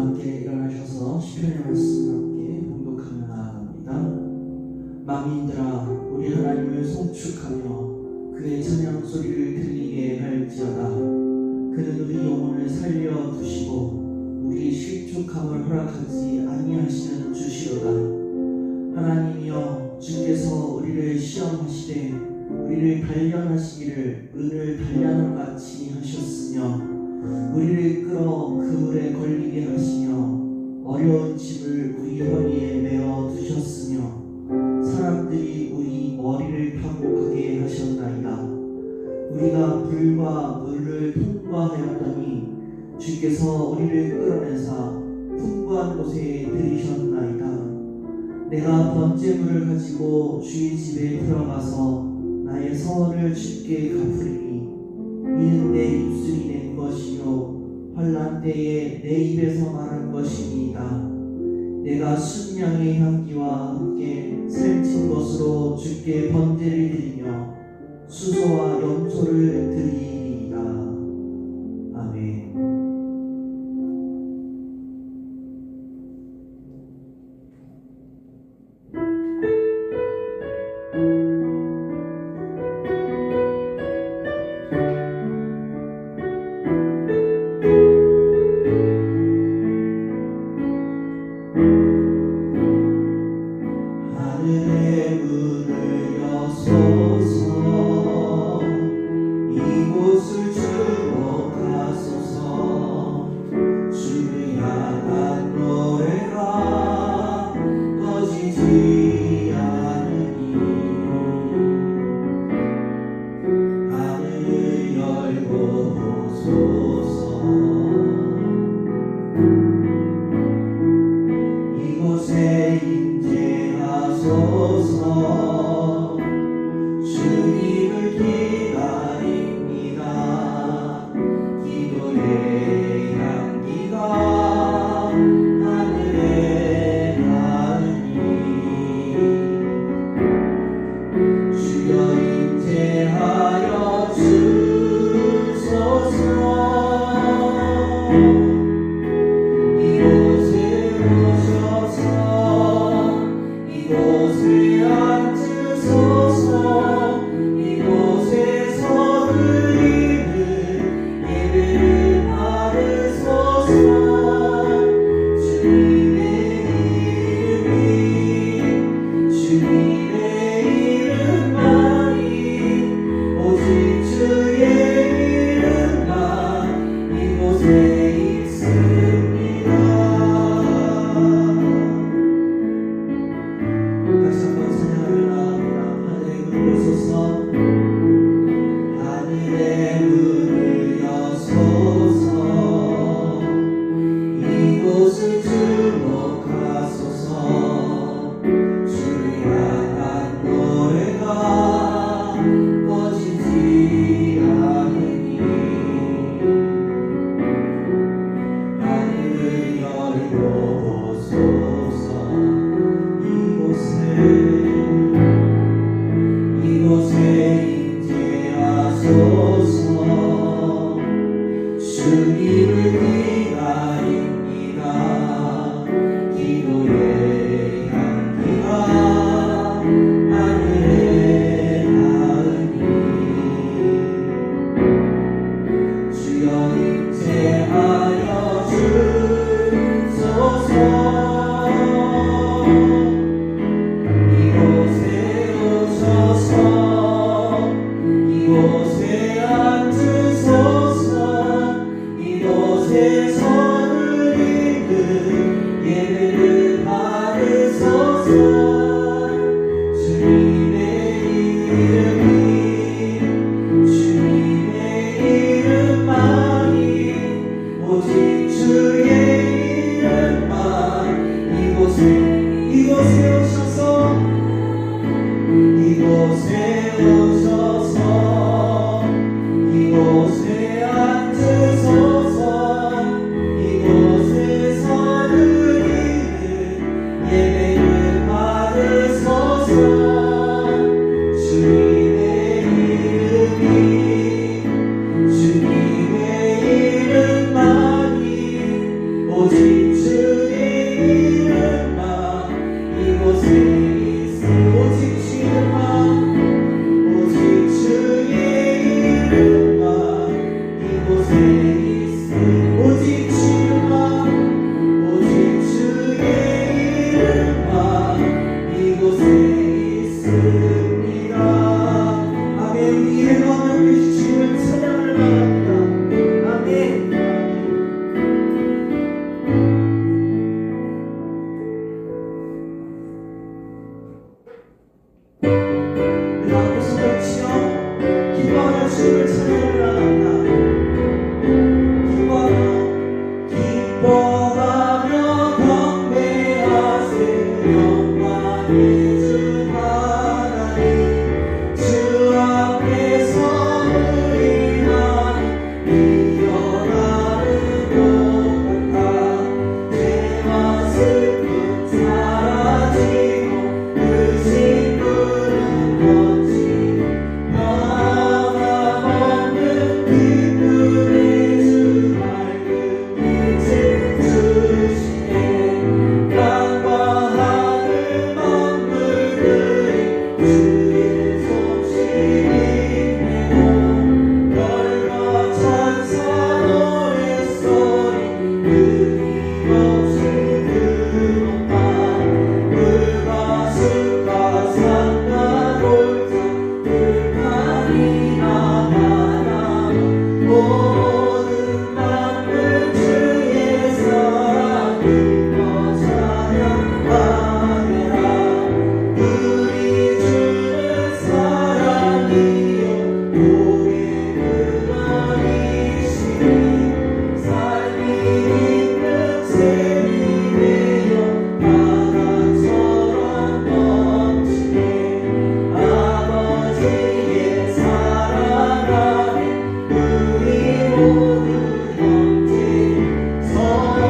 함께 일어나셔서 시편의 말씀을 함께 봉독하며 나아갑니다. 만민들아 우리 하나님을 송축하며 그의 찬양 소리를 들리게 할지어다. 그는 우리 영혼을 살려두시고 우리 실족함을 허락하지 아니하시는 주시로다. 하나님이여 주께서 우리를 시험하시되 우리를 단련하시기를 은을 단련함 같이 하셨으며 우리를 끌어 그물에 걸리게 하시며 어려운 짐을 우리 허리에 메어 두셨으며 사람들이 우리 머리를 타고 가게 하셨나이다. 우리가 불과 물을 통과하였더니 주께서 우리를 끌어내사 풍부한 곳에 들이셨나이다. 내가 번제물을 가지고 주의 집에 들어가서 나의 서원을 주께 갚으리니 이는 내 입술이 낸 것이요 환난 때에 내 입에서 말한 것이니이다. 내가 순양의 향기와 함께 살찐 것으로 주께 번제를 드리며 수소와 염소를 드리리이다. 아멘. 오직 기뻐하며 경배하세 영광의 주 하나님 주 앞에서 우리만 일어나는 것 같아 죄와 슬픔 사라지고 그 신부는 거치고 변함없는 기쁨의 주 밝은 빛을 주시네 땅과 하늘 만물들이 주의 솜씨를 내고 별과 천사 노랫소리 끊임없이 들었다 물과 숲과 산과 골짜 들판이나 바다 모든 만물 주의 사랑 기뻐 찬양하리라 우리 주는 사랑이요 복의 근원이시니 삶이 있는 샘이 되어 바다처럼 넘치네 아버지의 사랑 안에 우리 모두 형제 서로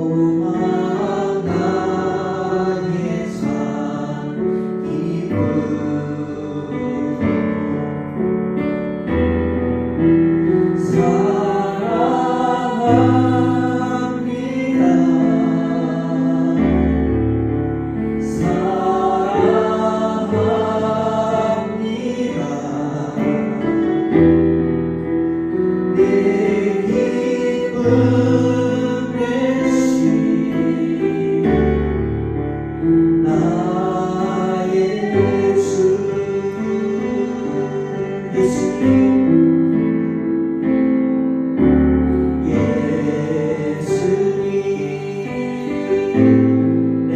소망 나의 산 기쁨 사랑합니다 내 기쁨 되신 나의 주 예수님 내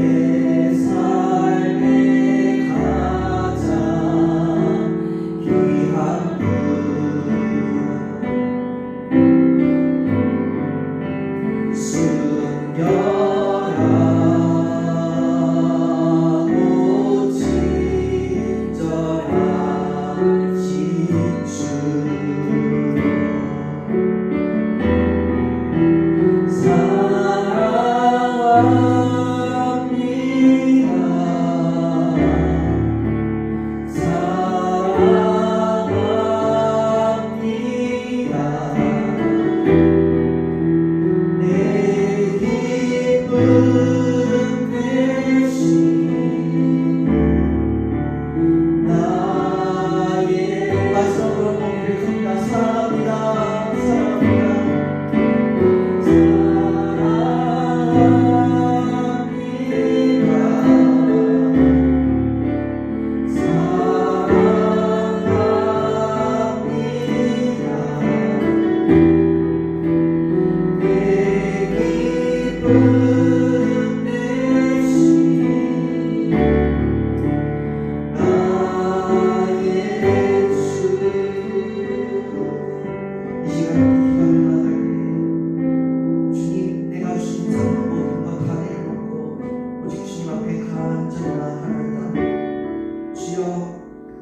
삶의 가장 귀한 분 순결하고 친절하신 주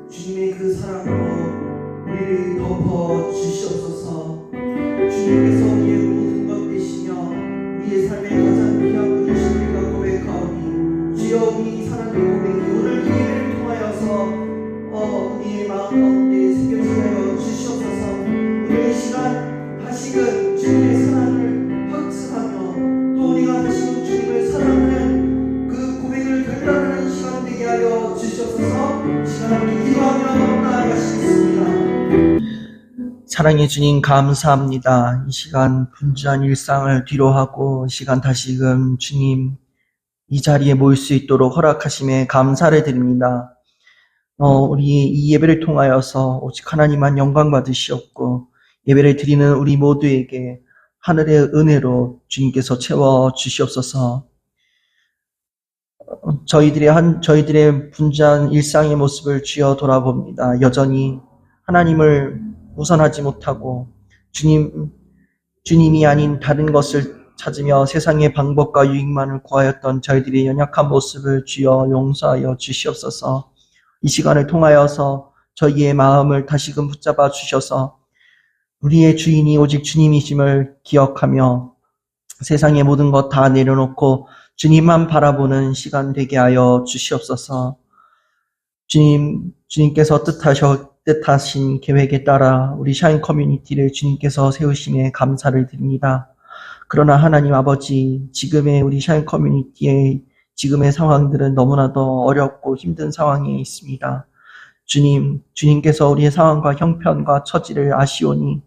주님의 그 사랑으로 우리를 덮어 주시옵소서. 주님께서 우리의 모든 것 되시며 우리의 삶의 가장 귀한 분이시니까 고백하오니 주여 우리 사랑의 고백이 오늘 이 예배를 통하여서 우리의 마음 가운데 새겨지게 하여 주시옵소서. 오늘 이 시간 다시금 주님의 사랑을 확증하며 또 우리가 다시금 주님을 사랑하는 그 고백을 결단하는 시간 되게 하여 주시옵소서. 시간 함께 기도하며 나아가시겠습니다. 사랑의 주님 감사합니다. 이 시간 분주한 일상을 뒤로하고 시간 다시금 주님 이 자리에 모일 수 있도록 허락하심에 감사를 드립니다. 우리 이 예배를 통하여서 오직 하나님만 영광 받으시옵고 예배를 드리는 우리 모두에게 하늘의 은혜로 주님께서 채워 주시옵소서. 저희들의 분주한 일상의 모습을 주여 돌아봅니다. 여전히 하나님을 우선하지 못하고 주님이 아닌 다른 것을 찾으며 세상의 방법과 유익만을 구하였던 저희들의 연약한 모습을 주여 용서하여 주시옵소서. 이 시간을 통하여서 저희의 마음을 다시금 붙잡아 주셔서 우리의 주인이 오직 주님이심을 기억하며 세상의 모든 것 다 내려놓고 주님만 바라보는 시간 되게 하여 주시옵소서. 주님께서 뜻하신 계획에 따라 우리 샤인 커뮤니티를 주님께서 세우심에 감사를 드립니다. 그러나 하나님 아버지, 지금의 우리 샤인 커뮤니티의 지금의 상황들은 너무나도 어렵고 힘든 상황에 있습니다. 주님께서 우리의 상황과 형편과 처지를 아시오니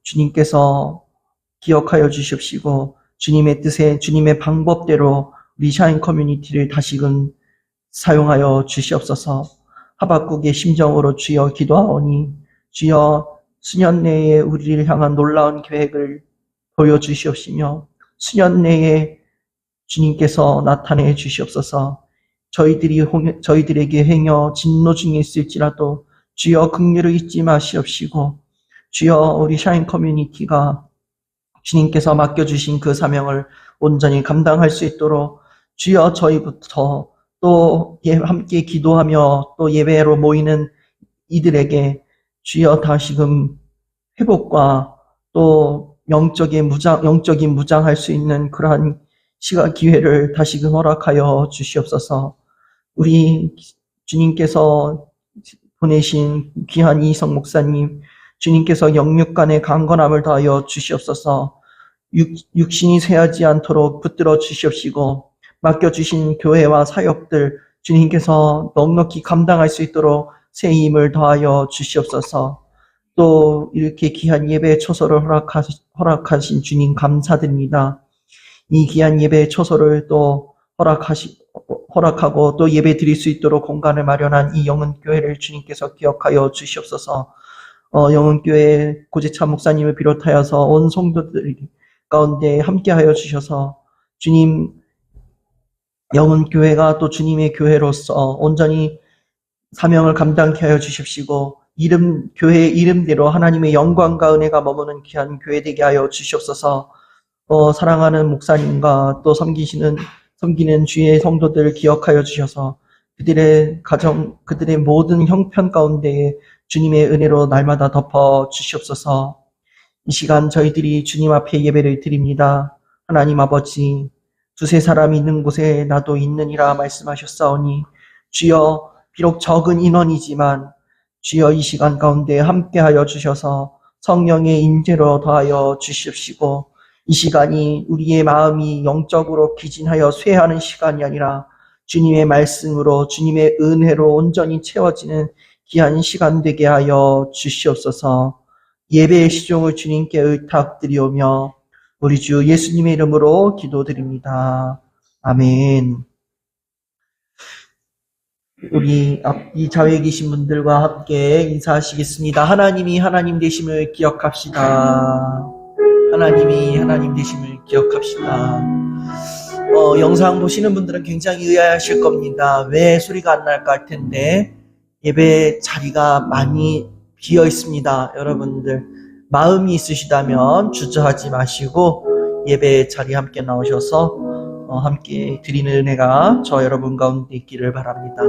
주님께서 기억하여 주십시고 주님의 뜻에 주님의 방법대로 우리 샤인 커뮤니티를 다시금 사용하여 주시옵소서. 하박국의 심정으로 주여 기도하오니 주여 수년 내에 우리를 향한 놀라운 계획을 보여주시옵시며 수년 내에 주님께서 나타내 주시옵소서. 저희들에게 행여 진노 중에 있을지라도 주여 긍휼을 잊지 마시옵시고 주여 우리 샤인 커뮤니티가 주님께서 맡겨주신 그 사명을 온전히 감당할 수 있도록 주여 저희부터 또 함께 기도하며 또 예배로 모이는 이들에게 주여 다시금 회복과 또 영적인 무장할 수 있는 그러한 기회를 다시금 허락하여 주시옵소서. 우리 주님께서 보내신 귀한 이성 목사님, 주님께서 영육간의 강건함을 더하여 주시옵소서. 육신이 쇠하지 않도록 붙들어 주시옵시고, 맡겨주신 교회와 사역들 주님께서 넉넉히 감당할 수 있도록 새 힘을 더하여 주시옵소서. 또 이렇게 귀한 예배 초소를 허락하신 주님 감사드립니다. 이 귀한 예배 초소를 또 허락하고 또 예배 드릴 수 있도록 공간을 마련한 이 영은교회를 주님께서 기억하여 주시옵소서. 영은교회 고재차 목사님을 비롯하여서 온 성도들 가운데 함께하여 주셔서 주님, 영은교회가 또 주님의 교회로서 온전히 사명을 감당케 하여 주십시고, 교회의 이름대로 하나님의 영광과 은혜가 머무는 귀한 교회 되게 하여 주시옵소서. 사랑하는 목사님과 또 섬기는 주의 성도들 기억하여 주셔서 그들의 가정, 그들의 모든 형편 가운데에 주님의 은혜로 날마다 덮어 주시옵소서. 이 시간 저희들이 주님 앞에 예배를 드립니다. 하나님 아버지, 두세 사람이 있는 곳에 나도 있느니라 말씀하셨사오니 주여, 비록 적은 인원이지만 주여 이 시간 가운데 함께하여 주셔서 성령의 임재로 더하여 주십시고, 이 시간이 우리의 마음이 영적으로 기진하여 쇠하는 시간이 아니라 주님의 말씀으로 주님의 은혜로 온전히 채워지는 귀한 시간 되게 하여 주시옵소서. 예배의 시종을 주님께 의탁드리오며 우리 주 예수님의 이름으로 기도드립니다. 아멘. 우리 이 자외에 계신 분들과 함께 인사하시겠습니다. 하나님이 하나님 되심을 기억합시다. 하나님이 하나님 되심을 기억합시다. 영상 보시는 분들은 굉장히 의아하실 겁니다. 왜 소리가 안 날까 할 텐데 예배 자리가 많이 비어 있습니다. 여러분들 마음이 있으시다면 주저하지 마시고 예배 자리에 함께 나오셔서 함께 드리는 은혜가 저 여러분 가운데 있기를 바랍니다.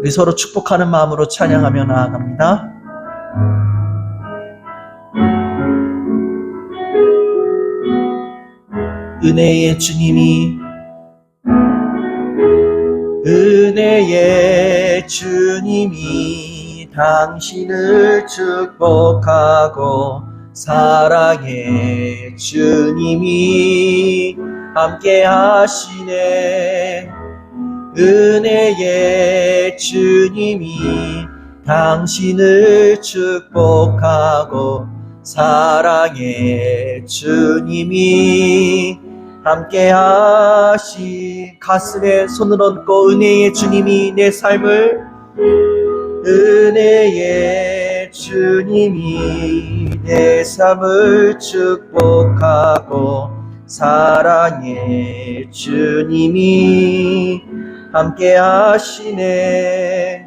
우리 서로 축복하는 마음으로 찬양하며 나아갑니다. 은혜의 주님이 당신을 축복하고 사랑의 주님이 함께 하시네. 은혜의 주님이 당신을 축복하고 사랑의 주님이 함께 가슴에 손을 얹고 은혜의 주님이 내 삶을, 은혜의 주님이 내 삶을 축복하고 사랑의 주님이 함께 하시네.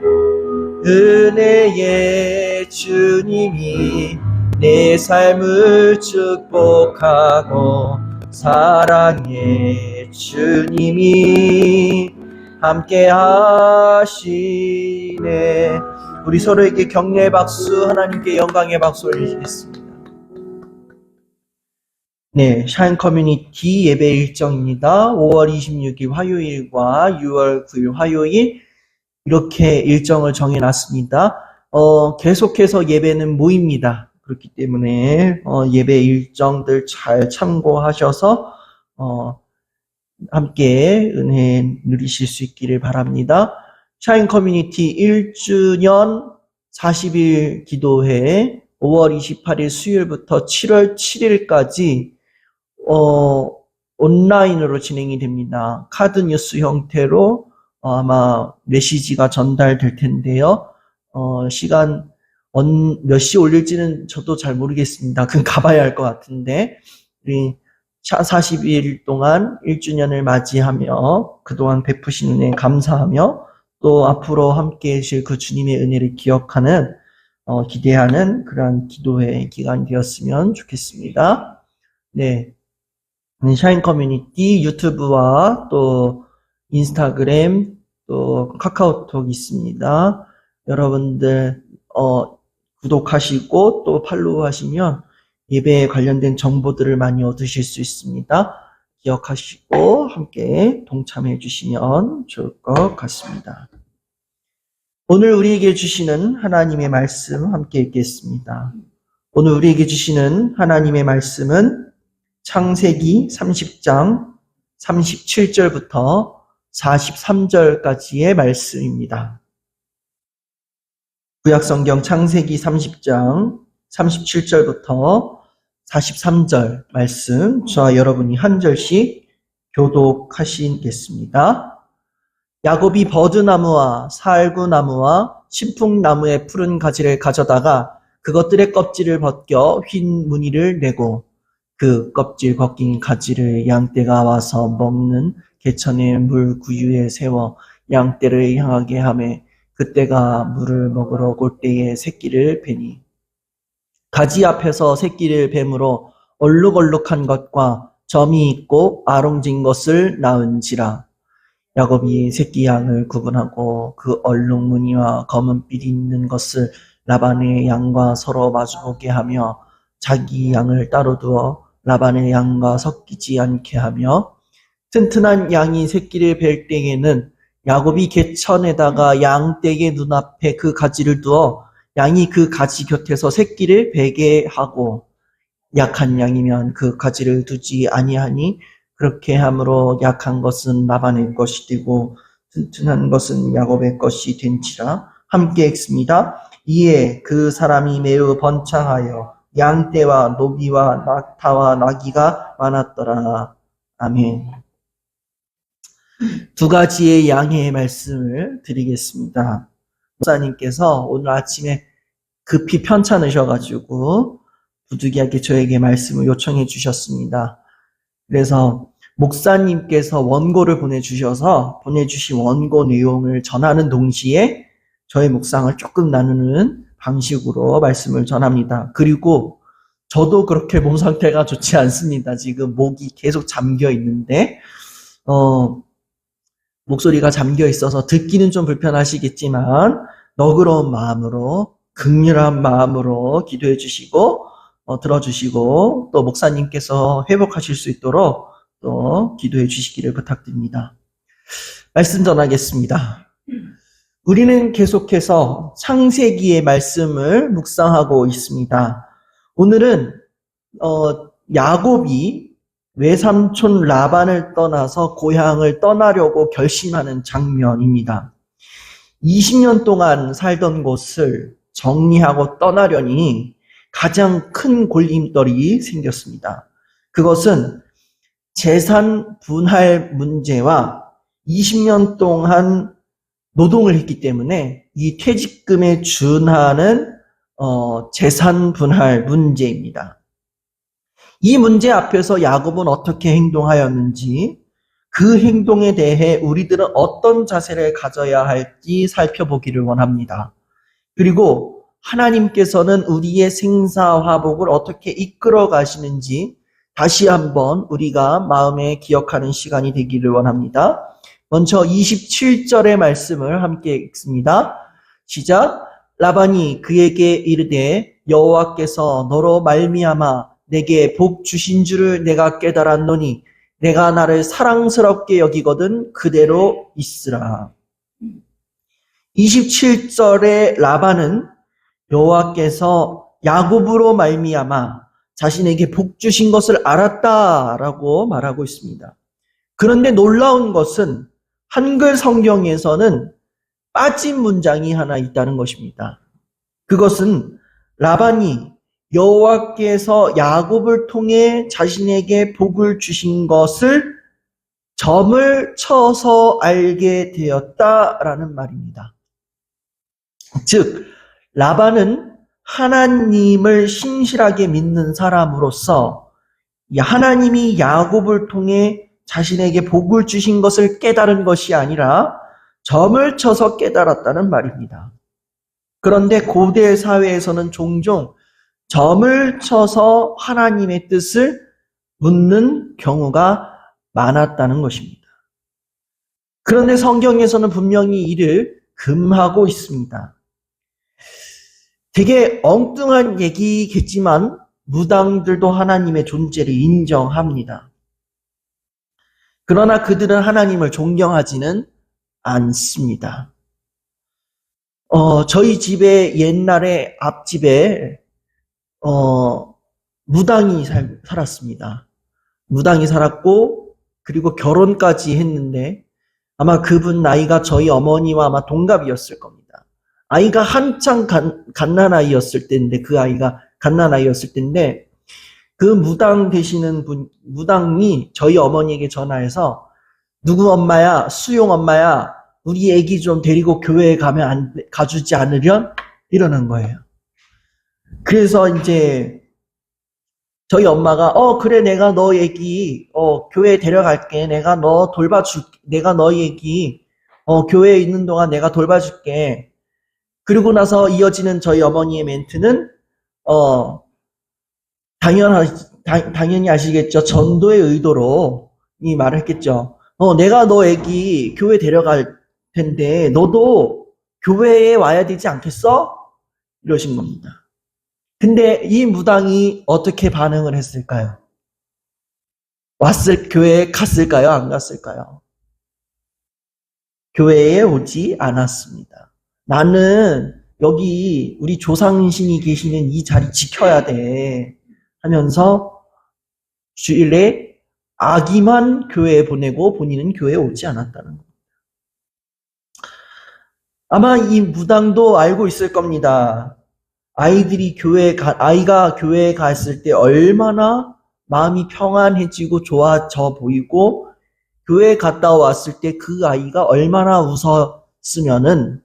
은혜의 주님이 내 삶을 축복하고 사랑의 주님이 함께 하시네. 우리 서로에게 격려의 박수, 하나님께 영광의 박수 올리시겠습니다. 네, 샤인 커뮤니티 예배 일정입니다. 5월 26일 화요일과 6월 9일 화요일 이렇게 일정을 정해놨습니다. 계속해서 예배는 모입니다. 그렇기 때문에 예배 일정들 잘 참고하셔서 함께 은혜 누리실 수 있기를 바랍니다. 샤인 커뮤니티 1주년 40일 기도회 5월 28일 수요일부터 7월 7일까지 온라인으로 진행이 됩니다. 카드 뉴스 형태로 아마 메시지가 전달될 텐데요. 시간 몇 시 올릴지는 저도 잘 모르겠습니다. 그건 가봐야 할 것 같은데, 우리 40일 동안 1주년을 맞이하며 그동안 베푸신 은혜 감사하며 또 앞으로 함께 해주실 그 주님의 은혜를 기억하는 기대하는 그런 기도회 기간이 되었으면 좋겠습니다. 네, 샤인 커뮤니티 유튜브와 또 인스타그램 또 카카오톡 있습니다. 여러분들 구독하시고 또 팔로우 하시면 예배에 관련된 정보들을 많이 얻으실 수 있습니다. 기억하시고 함께 동참해 주시면 좋을 것 같습니다. 오늘 우리에게 주시는 하나님의 말씀 함께 읽겠습니다. 오늘 우리에게 주시는 하나님의 말씀은 창세기 30장 37절부터 43절까지의 말씀입니다. 구약성경 창세기 30장 37절부터 43절 말씀, 저와 여러분이 한 절씩 교독하시겠습니다. 야곱이 버드나무와 살구나무와 신풍나무의 푸른 가지를 가져다가 그것들의 껍질을 벗겨 흰 무늬를 내고 그 껍질 벗긴 가지를 양떼가 와서 먹는 개천의 물 구유에 세워 양떼를 향하게 하매 그때가 물을 먹으러 올 때에 새끼를 베니 가지 앞에서 새끼를 뱀으로 얼룩얼룩한 것과 점이 있고 아롱진 것을 낳은지라. 야곱이 새끼 양을 구분하고 그 얼룩 무늬와 검은빛이 있는 것을 라반의 양과 서로 마주보게 하며 자기 양을 따로 두어 라반의 양과 섞이지 않게 하며 튼튼한 양이 새끼를 뵐 때에는 야곱이 개천에다가 양떼의 눈앞에 그 가지를 두어 양이 그 가지 곁에서 새끼를 베게 하고 약한 양이면 그 가지를 두지 아니하니 그렇게 함으로 약한 것은 라반의 것이 되고 튼튼한 것은 야곱의 것이 된지라. 함께 읽습니다. 이에 그 사람이 매우 번창하여 양떼와 노비와 낙타와 나귀가 많았더라. 아멘. 두 가지의 양의 말씀을 드리겠습니다. 목사님께서 오늘 아침에 급히 편찮으셔가지고 부득이하게 저에게 말씀을 요청해 주셨습니다. 그래서 목사님께서 원고를 보내주신 원고 내용을 전하는 동시에 저의 묵상을 조금 나누는 방식으로 말씀을 전합니다. 그리고 저도 그렇게 몸 상태가 좋지 않습니다. 지금 목이 계속 잠겨 있는데 목소리가 잠겨 있어서 듣기는 좀 불편하시겠지만 너그러운 마음으로 긍휼한 마음으로 기도해 주시고 들어주시고 또 목사님께서 회복하실 수 있도록 또 기도해 주시기를 부탁드립니다. 말씀 전하겠습니다. 우리는 계속해서 창세기의 말씀을 묵상하고 있습니다. 오늘은 야곱이 외삼촌 라반을 떠나서 고향을 떠나려고 결심하는 장면입니다. 20년 동안 살던 곳을 정리하고 떠나려니 가장 큰 골림돌이 생겼습니다. 그것은 재산 분할 문제와 20년 동안 노동을 했기 때문에 이 퇴직금에 준하는 재산 분할 문제입니다. 이 문제 앞에서 야곱은 어떻게 행동하였는지, 그 행동에 대해 우리들은 어떤 자세를 가져야 할지 살펴보기를 원합니다. 그리고 하나님께서는 우리의 생사화복을 어떻게 이끌어 가시는지 다시 한번 우리가 마음에 기억하는 시간이 되기를 원합니다. 먼저 27절의 말씀을 함께 읽습니다. 시작. 라반이 그에게 이르되 여호와께서 너로 말미암아 내게 복 주신 줄을 내가 깨달았노니 내가 나를 사랑스럽게 여기거든 그대로 있으라. 27절의 라반은 여호와께서 야곱으로 말미암아 자신에게 복 주신 것을 알았다라고 말하고 있습니다. 그런데 놀라운 것은 한글 성경에서는 빠진 문장이 하나 있다는 것입니다. 그것은 라반이 여호와께서 야곱을 통해 자신에게 복을 주신 것을 점을 쳐서 알게 되었다라는 말입니다. 즉 라반은 하나님을 신실하게 믿는 사람으로서 하나님이 야곱을 통해 자신에게 복을 주신 것을 깨달은 것이 아니라 점을 쳐서 깨달았다는 말입니다. 그런데 고대 사회에서는 종종 점을 쳐서 하나님의 뜻을 묻는 경우가 많았다는 것입니다. 그런데 성경에서는 분명히 이를 금하고 있습니다. 되게 엉뚱한 얘기겠지만 무당들도 하나님의 존재를 인정합니다. 그러나 그들은 하나님을 존경하지는 않습니다. 저희 집에 옛날에 앞집에 무당이 살았습니다. 무당이 살았고 그리고 결혼까지 했는데 아마 그분 나이가 저희 어머니와 아마 동갑이었을 겁니다. 아이가 한창 갓난아이였을 때인데 그 아이가 갓난아이였을 때인데 그 무당 되시는 무당이 저희 어머니에게 전화해서 누구 엄마야, 수용 엄마야, 우리 애기 좀 데리고 교회에 가주지 않으련? 이러는 거예요. 그래서 이제 저희 엄마가 그래 내가 너 애기 교회에 데려갈게. 내가 너 돌봐줄게. 내가 너 애기 교회에 있는 동안 내가 돌봐줄게. 그리고 나서 이어지는 저희 어머니의 멘트는 당연히 아시겠죠. 전도의 의도로 이 말을 했겠죠. 내가 너 애기 교회 데려갈 텐데 너도 교회에 와야 되지 않겠어? 이러신 겁니다. 근데 이 무당이 어떻게 반응을 했을까요? 교회에 갔을까요? 안 갔을까요? 교회에 오지 않았습니다. 나는 여기 우리 조상신이 계시는 이 자리 지켜야 돼 하면서 주일에 아기만 교회에 보내고 본인은 교회에 오지 않았다는 겁니다. 아마 이 무당도 알고 있을 겁니다. 아이가 교회에 갔을 때 얼마나 마음이 평안해지고 좋아져 보이고 교회에 갔다 왔을 때 그 아이가 얼마나 웃었으면은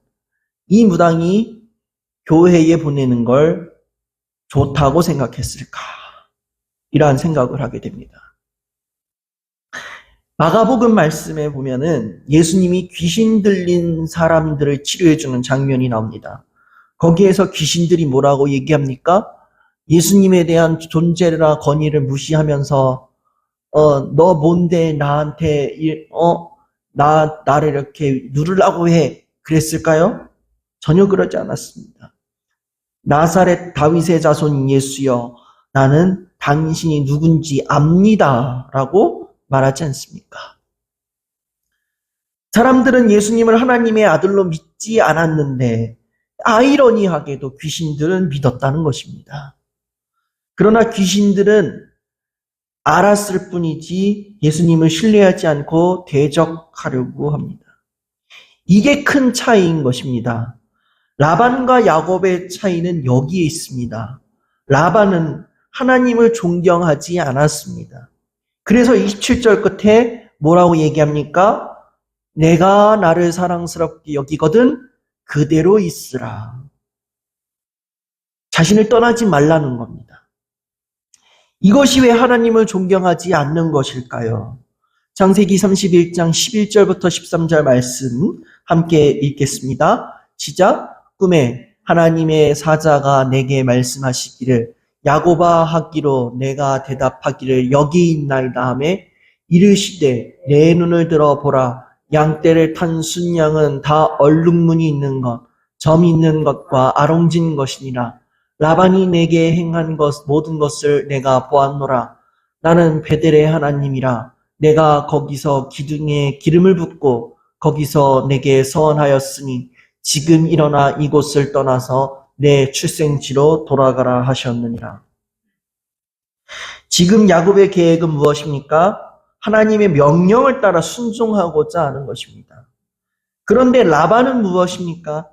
이 무당이 교회에 보내는 걸 좋다고 생각했을까? 이러한 생각을 하게 됩니다. 마가복음 말씀에 보면은 예수님이 귀신 들린 사람들을 치료해주는 장면이 나옵니다. 거기에서 귀신들이 뭐라고 얘기합니까? 예수님에 대한 존재나 권위를 무시하면서 너 뭔데 나한테 나를 이렇게 누르려고 해 그랬을까요? 전혀 그러지 않았습니다. 나사렛 다윗의 자손 예수여 나는 당신이 누군지 압니다 라고 말하지 않습니까? 사람들은 예수님을 하나님의 아들로 믿지 않았는데 아이러니하게도 귀신들은 믿었다는 것입니다. 그러나 귀신들은 알았을 뿐이지 예수님을 신뢰하지 않고 대적하려고 합니다. 이게 큰 차이인 것입니다. 라반과 야곱의 차이는 여기에 있습니다. 라반은 하나님을 존경하지 않았습니다. 그래서 27절 끝에 뭐라고 얘기합니까? 내가 나를 사랑스럽게 여기거든 그대로 있으라. 자신을 떠나지 말라는 겁니다. 이것이 왜 하나님을 존경하지 않는 것일까요? 창세기 31장 11절부터 13절 말씀 함께 읽겠습니다. 시작. 꿈에 하나님의 사자가 내게 말씀하시기를 야곱아 하기로 내가 대답하기를 여기 있나이다 하며 이르시되 내 눈을 들어 보라 양떼를 탄 순양은 다 얼룩무늬 있는 것, 점이 있는 것과 아롱진 것이니라. 라반이 내게 행한 모든 것을 내가 보았노라. 나는 베델의 하나님이라. 내가 거기서 기둥에 기름을 붓고 거기서 내게 서원하였으니 지금 일어나 이곳을 떠나서 내 출생지로 돌아가라 하셨느니라. 지금 야곱의 계획은 무엇입니까? 하나님의 명령을 따라 순종하고자 하는 것입니다. 그런데 라반은 무엇입니까?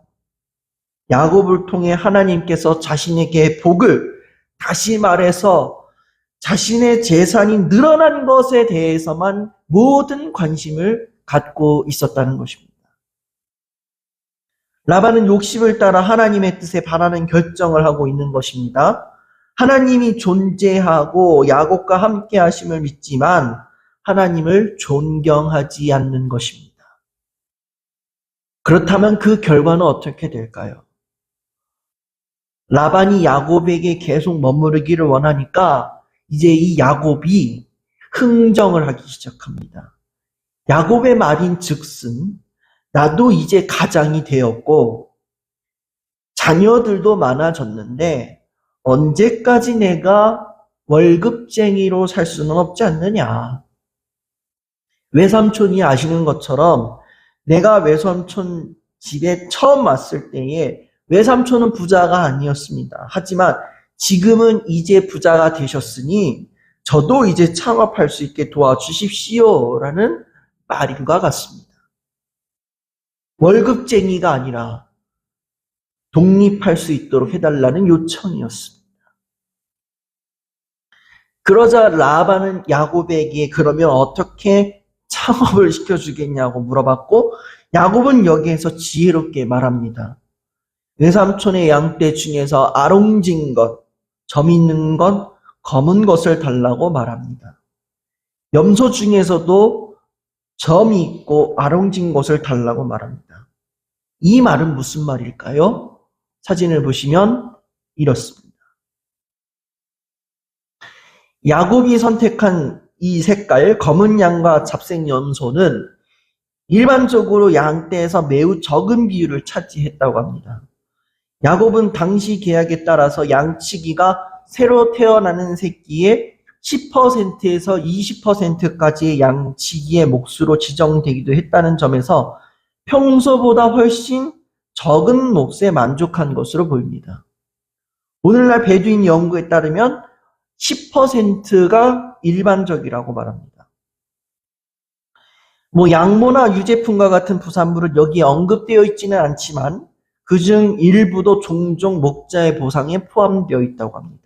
야곱을 통해 하나님께서 자신에게 복을, 다시 말해서 자신의 재산이 늘어난 것에 대해서만 모든 관심을 갖고 있었다는 것입니다. 라반은 욕심을 따라 하나님의 뜻에 반하는 결정을 하고 있는 것입니다. 하나님이 존재하고 야곱과 함께 하심을 믿지만 하나님을 존경하지 않는 것입니다. 그렇다면 그 결과는 어떻게 될까요? 라반이 야곱에게 계속 머무르기를 원하니까 이제 이 야곱이 흥정을 하기 시작합니다. 야곱의 말인 즉슨 나도 이제 가장이 되었고 자녀들도 많아졌는데 언제까지 내가 월급쟁이로 살 수는 없지 않느냐. 외삼촌이 아시는 것처럼 내가 외삼촌 집에 처음 왔을 때에 외삼촌은 부자가 아니었습니다. 하지만 지금은 이제 부자가 되셨으니 저도 이제 창업할 수 있게 도와주십시오라는 말인과 같습니다. 월급쟁이가 아니라 독립할 수 있도록 해달라는 요청이었습니다. 그러자 라반은 야곱에게 그러면 어떻게 창업을 시켜주겠냐고 물어봤고, 야곱은 여기에서 지혜롭게 말합니다. 외삼촌의 양떼 중에서 아롱진 것, 점 있는 것, 검은 것을 달라고 말합니다. 염소 중에서도 점이 있고 아롱진 것을 달라고 말합니다. 이 말은 무슨 말일까요? 사진을 보시면 이렇습니다. 야곱이 선택한 이 색깔, 검은 양과 잡색 염소는 일반적으로 양떼에서 매우 적은 비율을 차지했다고 합니다. 야곱은 당시 계약에 따라서 양치기가 새로 태어나는 새끼의 10%에서 20%까지의 양치기의 몫으로 지정되기도 했다는 점에서 평소보다 훨씬 적은 몫에 만족한 것으로 보입니다. 오늘날 베두인 연구에 따르면 10%가 일반적이라고 말합니다. 양모나 유제품과 같은 부산물은 여기에 언급되어 있지는 않지만 그중 일부도 종종 목자의 보상에 포함되어 있다고 합니다.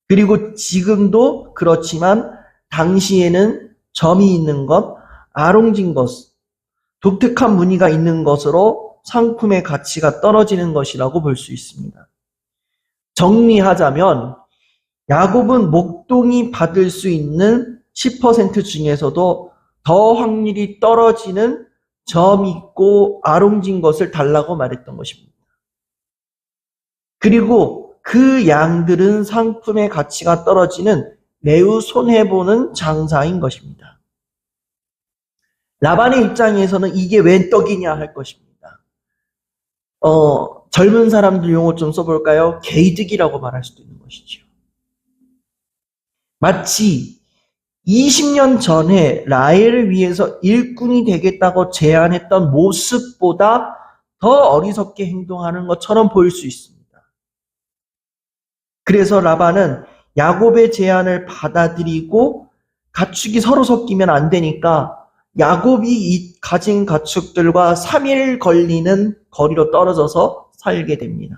그리고 지금도 그렇지만 당시에는 점이 있는 것, 아롱진 것, 독특한 무늬가 있는 것으로 상품의 가치가 떨어지는 것이라고 볼 수 있습니다. 정리하자면 야곱은 목동이 받을 수 있는 10% 중에서도 더 확률이 떨어지는 점 있고 아롱진 것을 달라고 말했던 것입니다. 그리고 그 양들은 상품의 가치가 떨어지는 매우 손해보는 장사인 것입니다. 라반의 입장에서는 이게 웬 떡이냐 할 것입니다. 젊은 사람들 용어 좀 써볼까요? 개이득이라고 말할 수도 있는 것이죠. 마치 20년 전에 라헬을 위해서 일꾼이 되겠다고 제안했던 모습보다 더 어리석게 행동하는 것처럼 보일 수 있습니다. 그래서 라반은 야곱의 제안을 받아들이고 가축이 서로 섞이면 안 되니까 야곱이 가진 가축들과 3일 걸리는 거리로 떨어져서 살게 됩니다.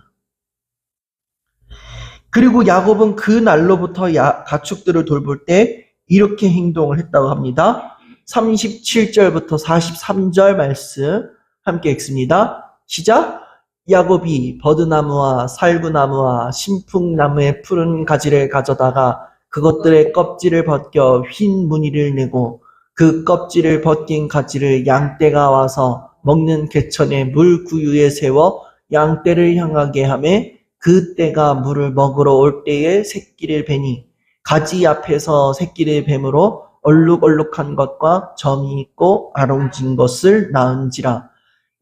그리고 야곱은 그 날로부터 가축들을 돌볼 때 이렇게 행동을 했다고 합니다. 37절부터 43절 말씀 함께 읽습니다. 시작! 야곱이 버드나무와 살구나무와 신풍나무의 푸른 가지를 가져다가 그것들의 껍질을 벗겨 흰 무늬를 내고 그 껍질을 벗긴 가지를 양떼가 와서 먹는 개천의 물구유에 세워 양떼를 향하게 하매 그 떼가 물을 먹으러 올 때에 새끼를 베니 가지 앞에서 새끼를 뱀으로 얼룩얼룩한 것과 점이 있고 아롱진 것을 낳은지라.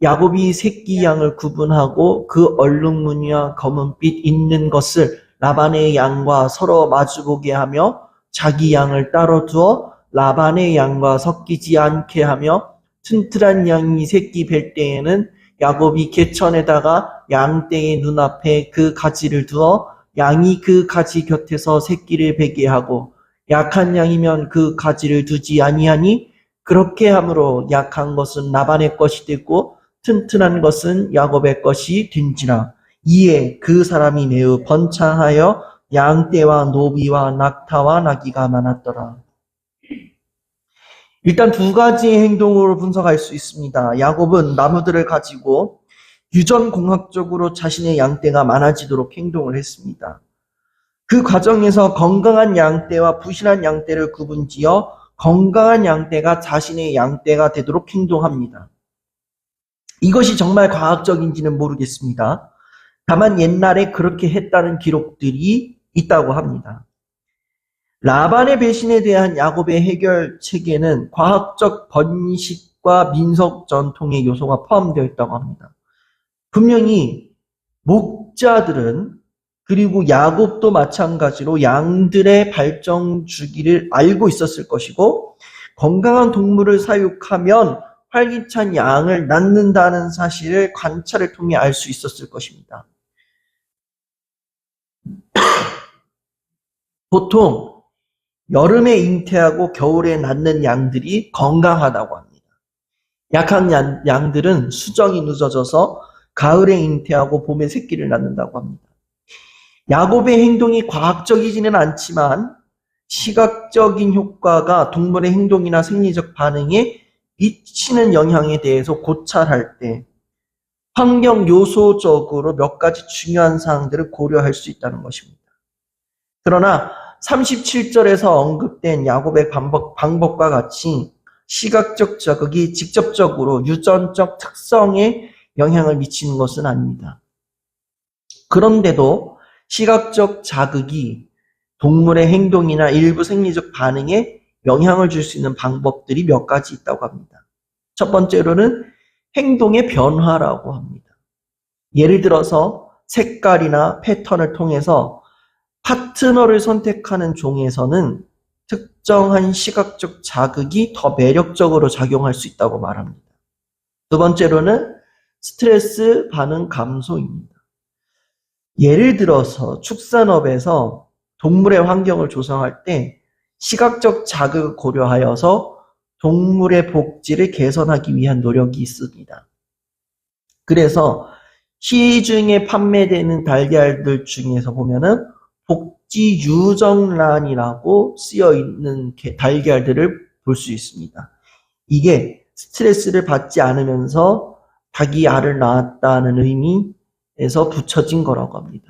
야곱이 새끼 양을 구분하고 그 얼룩무늬와 검은빛 있는 것을 라반의 양과 서로 마주보게 하며 자기 양을 따로 두어 라반의 양과 섞이지 않게 하며 튼튼한 양이 새끼 뵐 때에는 야곱이 개천에다가 양떼의 눈앞에 그 가지를 두어 양이 그 가지 곁에서 새끼를 베게 하고 약한 양이면 그 가지를 두지 아니하니 그렇게 함으로 약한 것은 라반의 것이 되고 튼튼한 것은 야곱의 것이 된지라. 이에 그 사람이 매우 번창하여 양떼와 노비와 낙타와 나귀가 많았더라. 일단 두 가지의 행동으로 분석할 수 있습니다. 야곱은 나무들을 가지고 유전공학적으로 자신의 양떼가 많아지도록 행동을 했습니다. 그 과정에서 건강한 양떼와 부실한 양떼를 구분지어 건강한 양떼가 자신의 양떼가 되도록 행동합니다. 이것이 정말 과학적인지는 모르겠습니다. 다만 옛날에 그렇게 했다는 기록들이 있다고 합니다. 라반의 배신에 대한 야곱의 해결책에는 과학적 번식과 민속 전통의 요소가 포함되어 있다고 합니다. 분명히 목자들은 그리고 야곱도 마찬가지로 양들의 발정 주기를 알고 있었을 것이고, 건강한 동물을 사육하면 활기찬 양을 낳는다는 사실을 관찰을 통해 알 수 있었을 것입니다. 보통 여름에 잉태하고 겨울에 낳는 양들이 건강하다고 합니다. 약한 양들은 수정이 늦어져서 가을에 잉태하고 봄에 새끼를 낳는다고 합니다. 야곱의 행동이 과학적이지는 않지만 시각적인 효과가 동물의 행동이나 생리적 반응에 미치는 영향에 대해서 고찰할 때 환경 요소적으로 몇 가지 중요한 사항들을 고려할 수 있다는 것입니다. 그러나 37절에서 언급된 야곱의 방법과 같이 시각적 자극이 직접적으로 유전적 특성에 영향을 미치는 것은 아닙니다. 그런데도 시각적 자극이 동물의 행동이나 일부 생리적 반응에 영향을 줄 수 있는 방법들이 몇 가지 있다고 합니다. 첫 번째로는 행동의 변화라고 합니다. 예를 들어서 색깔이나 패턴을 통해서 파트너를 선택하는 종에서는 특정한 시각적 자극이 더 매력적으로 작용할 수 있다고 말합니다. 두 번째로는 스트레스 반응 감소입니다. 예를 들어서 축산업에서 동물의 환경을 조성할 때 시각적 자극을 고려하여서 동물의 복지를 개선하기 위한 노력이 있습니다. 그래서 시중에 판매되는 달걀들 중에서 보면은 복지 유정란이라고 쓰여 있는 달걀들을 볼 수 있습니다. 이게 스트레스를 받지 않으면서 닭이 알을 낳았다는 의미에서 붙여진 거라고 합니다.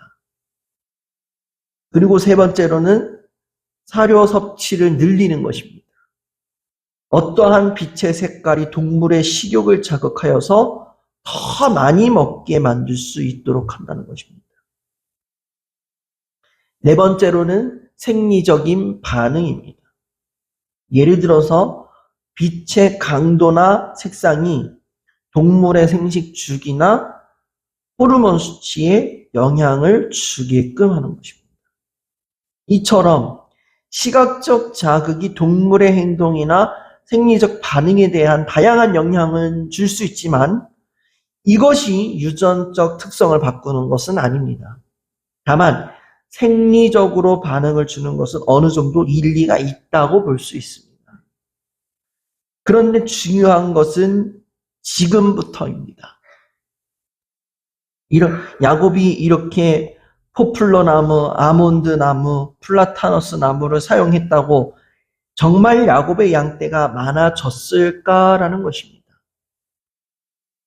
그리고 세 번째로는 사료 섭취를 늘리는 것입니다. 어떠한 빛의 색깔이 동물의 식욕을 자극하여서 더 많이 먹게 만들 수 있도록 한다는 것입니다. 네 번째로는 생리적인 반응입니다. 예를 들어서 빛의 강도나 색상이 동물의 생식 주기나 호르몬 수치에 영향을 주게끔 하는 것입니다. 이처럼 시각적 자극이 동물의 행동이나 생리적 반응에 대한 다양한 영향을 줄 수 있지만 이것이 유전적 특성을 바꾸는 것은 아닙니다. 다만 생리적으로 반응을 주는 것은 어느 정도 일리가 있다고 볼 수 있습니다. 그런데 중요한 것은 지금부터입니다. 야곱이 이렇게 포플러 나무, 아몬드 나무, 플라타너스 나무를 사용했다고 정말 야곱의 양떼가 많아졌을까라는 것입니다.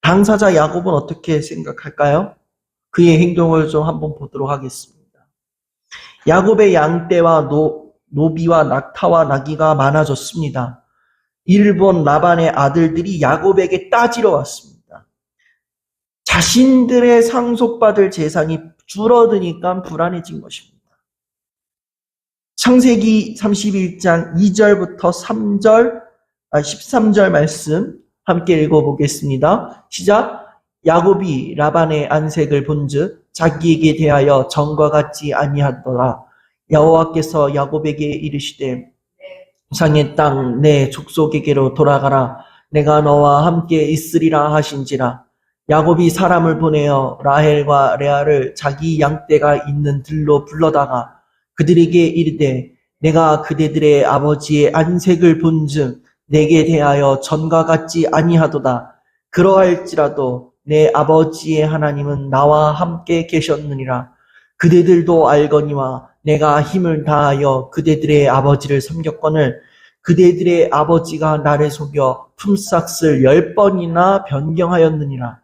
당사자 야곱은 어떻게 생각할까요? 그의 행동을 좀 한번 보도록 하겠습니다. 야곱의 양떼와 노비와 낙타와 나귀가 많아졌습니다. 이를 본 라반의 아들들이 야곱에게 따지러 왔습니다. 자신들의 상속받을 재산이 줄어드니까 불안해진 것입니다. 창세기 31장 2절부터 13절 말씀 함께 읽어보겠습니다. 시작. 야곱이 라반의 안색을 본즉 자기에게 대하여 전과 같지 아니하더라. 여호와께서 야곱에게 이르시되 우상의 땅 내 족속에게로 돌아가라. 내가 너와 함께 있으리라 하신지라. 야곱이 사람을 보내어 라헬과 레아를 자기 양떼가 있는 들로 불러다가 그들에게 이르되 내가 그대들의 아버지의 안색을 본즉 내게 대하여 전과 같지 아니하도다. 그러할지라도 내 아버지의 하나님은 나와 함께 계셨느니라. 그대들도 알거니와 내가 힘을 다하여 그대들의 아버지를 섬겼거늘 그대들의 아버지가 나를 속여 품삯을 10번이나 변경하였느니라.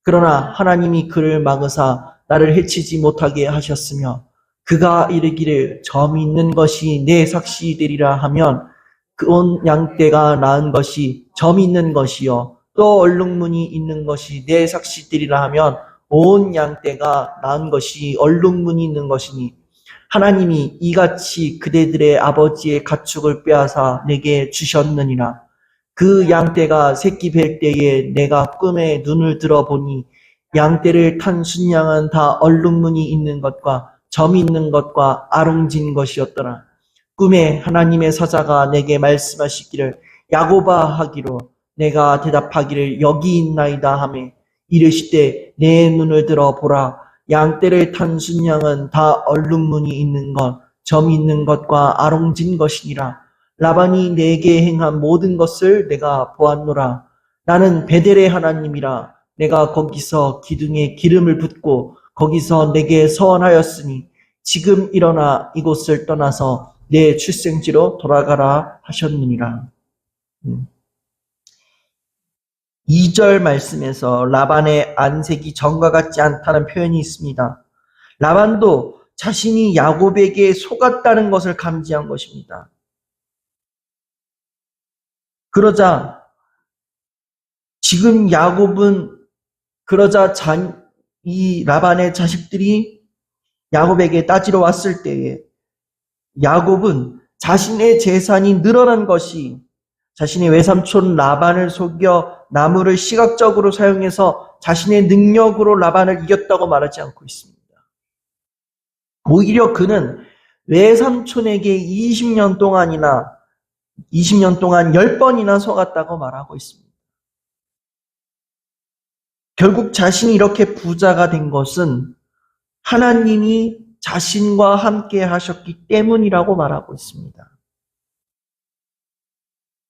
그러나 하나님이 그를 막으사 나를 해치지 못하게 하셨으며 그가 이르기를 점이 있는 것이 내 삭시 되리라 하면 그 온 양떼가 낳은 것이 점이 있는 것이요 또 얼룩무늬 있는 것이 내 삭시 되리라 하면 온 양떼가 낳은 것이 얼룩무늬 있는 것이니 하나님이 이같이 그대들의 아버지의 가축을 빼앗아 내게 주셨느니라. 그 양떼가 새끼 뵐 때에 내가 꿈에 눈을 들어보니 양떼를 탄 순양은 다 얼룩무늬 있는 것과 점 있는 것과 아롱진 것이었더라. 꿈에 하나님의 사자가 내게 말씀하시기를 야곱아 하기로 내가 대답하기를 여기 있나이다 하매 이르시되 내 눈을 들어 보라 양떼를 탄 순양은 다 얼룩무늬 있는 것, 점 있는 것과 아롱진 것이니라. 라반이 내게 행한 모든 것을 내가 보았노라. 나는 베델의 하나님이라. 내가 거기서 기둥에 기름을 붓고 거기서 내게 서원하였으니 지금 일어나 이곳을 떠나서 내 출생지로 돌아가라 하셨느니라. 2절 말씀에서 라반의 안색이 전과 같지 않다는 표현이 있습니다. 라반도 자신이 야곱에게 속았다는 것을 감지한 것입니다. 그러자 지금 이 라반의 자식들이 야곱에게 따지러 왔을 때에 야곱은 자신의 재산이 늘어난 것이 자신의 외삼촌 라반을 속여 나무를 시각적으로 사용해서 자신의 능력으로 라반을 이겼다고 말하지 않고 있습니다. 오히려 그는 외삼촌에게 20년 동안 10번이나 속았다고 말하고 있습니다. 결국 자신이 이렇게 부자가 된 것은 하나님이 자신과 함께 하셨기 때문이라고 말하고 있습니다.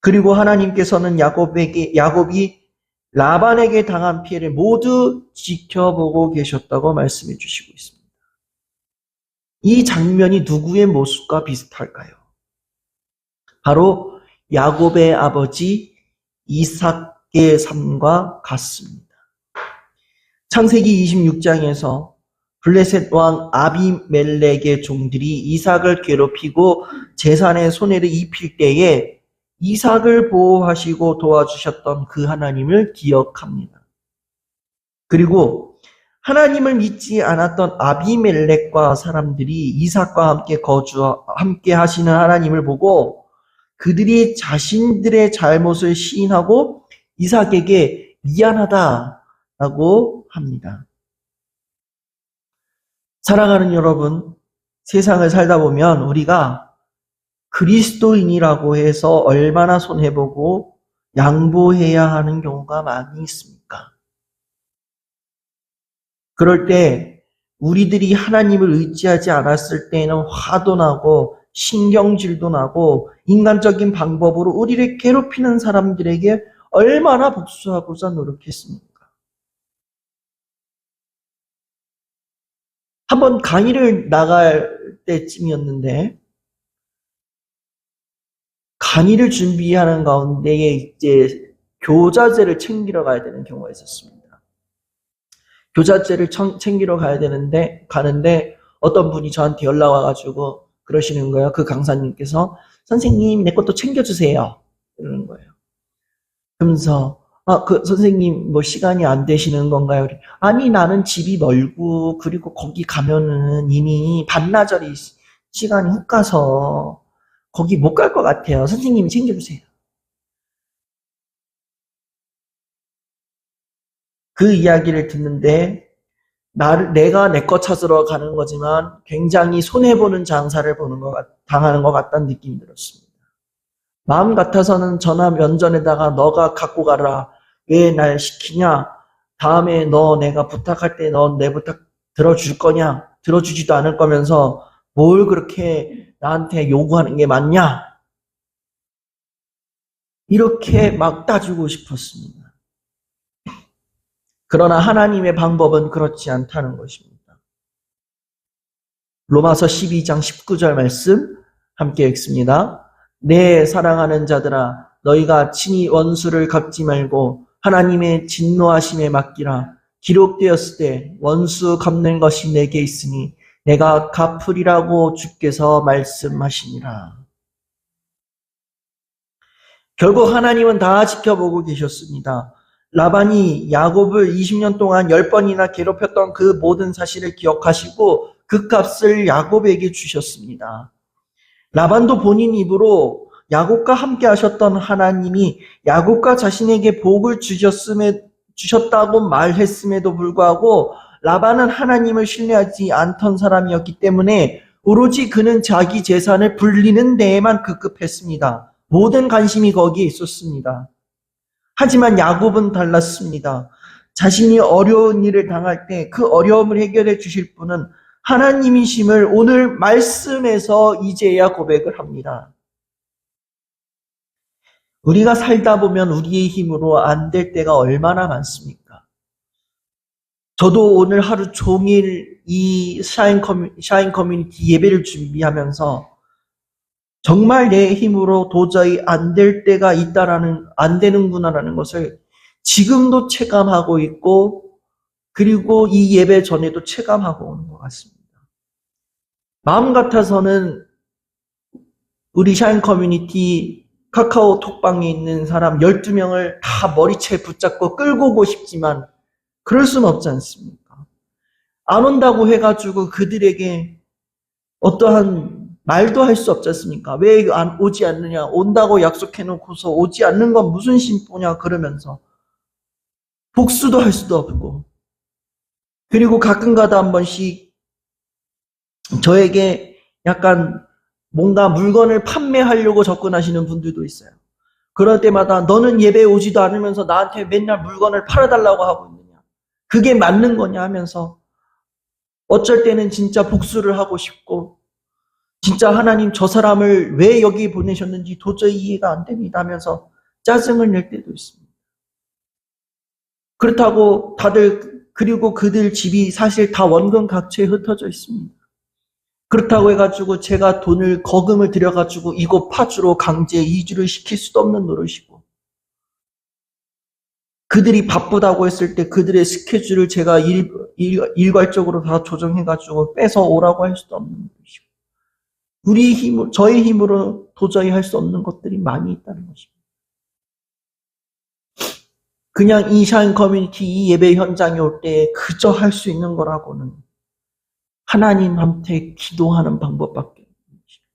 그리고 하나님께서는 야곱이 라반에게 당한 피해를 모두 지켜보고 계셨다고 말씀해 주시고 있습니다. 이 장면이 누구의 모습과 비슷할까요? 바로 야곱의 아버지 이삭의 삶과 같습니다. 창세기 26장에서 블레셋 왕 아비멜렉의 종들이 이삭을 괴롭히고 재산에 손해를 입힐 때에 이삭을 보호하시고 도와주셨던 그 하나님을 기억합니다. 그리고 하나님을 믿지 않았던 아비멜렉과 사람들이 이삭과 함께 하시는 하나님을 보고 그들이 자신들의 잘못을 시인하고 이삭에게 미안하다라고 합니다. 사랑하는 여러분, 세상을 살다 보면 우리가 그리스도인이라고 해서 얼마나 손해보고 양보해야 하는 경우가 많이 있습니까? 그럴 때 우리들이 하나님을 의지하지 않았을 때에는 화도 나고 신경질도 나고 인간적인 방법으로 우리를 괴롭히는 사람들에게 얼마나 복수하고자 노력했습니까? 한번 강의를 나갈 때쯤이었는데 강의를 준비하는 가운데 이제 교자재를 챙기러 가야 되는 경우가 있었습니다. 교자재를 챙기러 가는데 어떤 분이 저한테 연락 와가지고 그러시는 거예요. 그 강사님께서 선생님 내 것도 챙겨주세요. 이러는 거예요. 그러면서 그 선생님 뭐 시간이 안 되시는 건가요? 아니 나는 집이 멀고 그리고 거기 가면은 이미 반나절이 시간이 훅 가서 거기 못 갈 것 같아요. 선생님이 챙겨주세요. 그 이야기를 듣는데 내가 내 것 찾으러 가는 거지만 굉장히 손해보는 장사를 당하는 것 같다는 느낌이 들었습니다. 마음 같아서는 전화 면전에다가 너가 갖고 가라. 왜 날 시키냐? 다음에 내가 부탁할 때 너 내 부탁 들어줄 거냐? 들어주지도 않을 거면서 뭘 그렇게 나한테 요구하는 게 맞냐? 이렇게 막 따지고 싶었습니다. 그러나 하나님의 방법은 그렇지 않다는 것입니다. 로마서 12장 19절 말씀 함께 읽습니다. 내 사랑하는 자들아 너희가 친히 원수를 갚지 말고 하나님의 진노하심에 맡기라. 기록되었을 때 원수 갚는 것이 내게 있으니 내가 갚으리라고 주께서 말씀하시니라. 결국 하나님은 다 지켜보고 계셨습니다. 라반이 야곱을 20년 동안 10번이나 괴롭혔던 그 모든 사실을 기억하시고 그 값을 야곱에게 주셨습니다. 라반도 본인 입으로 야곱과 함께 하셨던 하나님이 야곱과 자신에게 복을 주셨다고 말했음에도 불구하고 라반은 하나님을 신뢰하지 않던 사람이었기 때문에 오로지 그는 자기 재산을 불리는 데에만 급급했습니다. 모든 관심이 거기에 있었습니다. 하지만 야곱은 달랐습니다. 자신이 어려운 일을 당할 때 그 어려움을 해결해 주실 분은 하나님이심을 오늘 말씀에서 이제야 고백을 합니다. 우리가 살다 보면 우리의 힘으로 안 될 때가 얼마나 많습니까? 저도 오늘 하루 종일 이 샤인 커뮤니티 예배를 준비하면서 정말 내 힘으로 도저히 안 될 때가 안 되는구나라는 것을 지금도 체감하고 있고, 그리고 이 예배 전에도 체감하고 오는 것 같습니다. 마음 같아서는 우리 샤인 커뮤니티 카카오 톡방에 있는 사람 12명을 다 머리채 붙잡고 끌고 오고 싶지만 그럴 수는 없지 않습니까? 안 온다고 해가지고 그들에게 어떠한 말도 할 수 없지 않습니까? 왜 오지 않느냐? 온다고 약속해놓고서 오지 않는 건 무슨 심보냐? 그러면서 복수도 할 수도 없고, 그리고 가끔가다 한 번씩 저에게 약간 뭔가 물건을 판매하려고 접근하시는 분들도 있어요. 그럴 때마다 너는 예배에 오지도 않으면서 나한테 맨날 물건을 팔아달라고 하고 있느냐? 그게 맞는 거냐 하면서 어쩔 때는 진짜 복수를 하고 싶고, 진짜 하나님 저 사람을 왜 여기 보내셨는지 도저히 이해가 안 됩니다 하면서 짜증을 낼 때도 있습니다. 그렇다고 그리고 그들 집이 사실 다 원금 각처에 흩어져 있습니다. 그렇다고 해가지고 제가 거금을 들여가지고 이곳 파주로 강제 이주를 시킬 수도 없는 노릇이고, 그들이 바쁘다고 했을 때 그들의 스케줄을 제가 일괄적으로 다 조정해가지고 뺏어 오라고 할 수도 없는 노릇이고, 저의 힘으로 도저히 할 수 없는 것들이 많이 있다는 것입니다. 그냥 이 샤인 커뮤니티 이 예배 현장에 올 때 그저 할 수 있는 거라고는 하나님한테 기도하는 방법밖에 없습니다.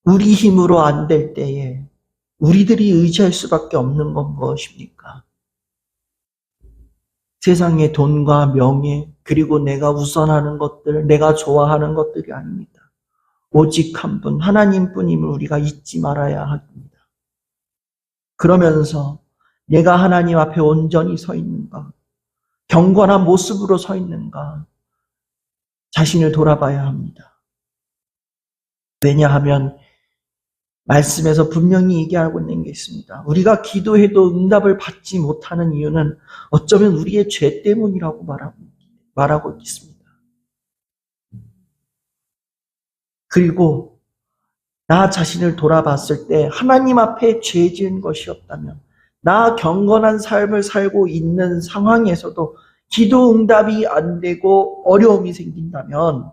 우리 힘으로 안 될 때에 우리들이 의지할 수밖에 없는 건 무엇입니까? 세상의 돈과 명예, 그리고 내가 우선하는 것들, 내가 좋아하는 것들이 아닙니다. 오직 한 분, 하나님뿐임을 우리가 잊지 말아야 합니다. 그러면서 내가 하나님 앞에 온전히 서 있는가, 경건한 모습으로 서 있는가, 자신을 돌아봐야 합니다. 왜냐하면 말씀에서 분명히 얘기하고 있는 게 있습니다. 우리가 기도해도 응답을 받지 못하는 이유는 어쩌면 우리의 죄 때문이라고 말하고 있습니다. 그리고 나 자신을 돌아봤을 때 하나님 앞에 죄 지은 것이 없다면, 나 경건한 삶을 살고 있는 상황에서도 기도 응답이 안 되고 어려움이 생긴다면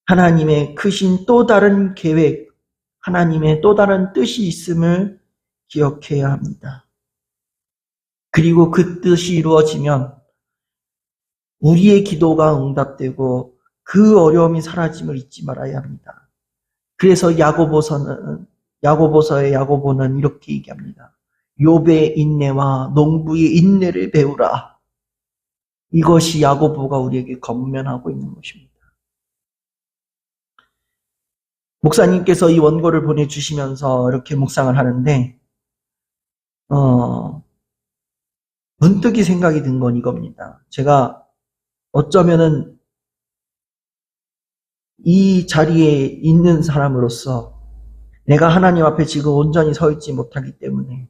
하나님의 크신 또 다른 계획, 하나님의 또 다른 뜻이 있음을 기억해야 합니다. 그리고 그 뜻이 이루어지면 우리의 기도가 응답되고 그 어려움이 사라짐을 잊지 말아야 합니다. 그래서 야고보는 이렇게 얘기합니다. 욥의 인내와 농부의 인내를 배우라. 이것이 야고보가 우리에게 권면하고 있는 것입니다. 목사님께서 이 원고를 보내주시면서 이렇게 묵상을 하는데 문득이 생각이 든 건 이겁니다. 제가 어쩌면은 이 자리에 있는 사람으로서 내가 하나님 앞에 지금 온전히 서 있지 못하기 때문에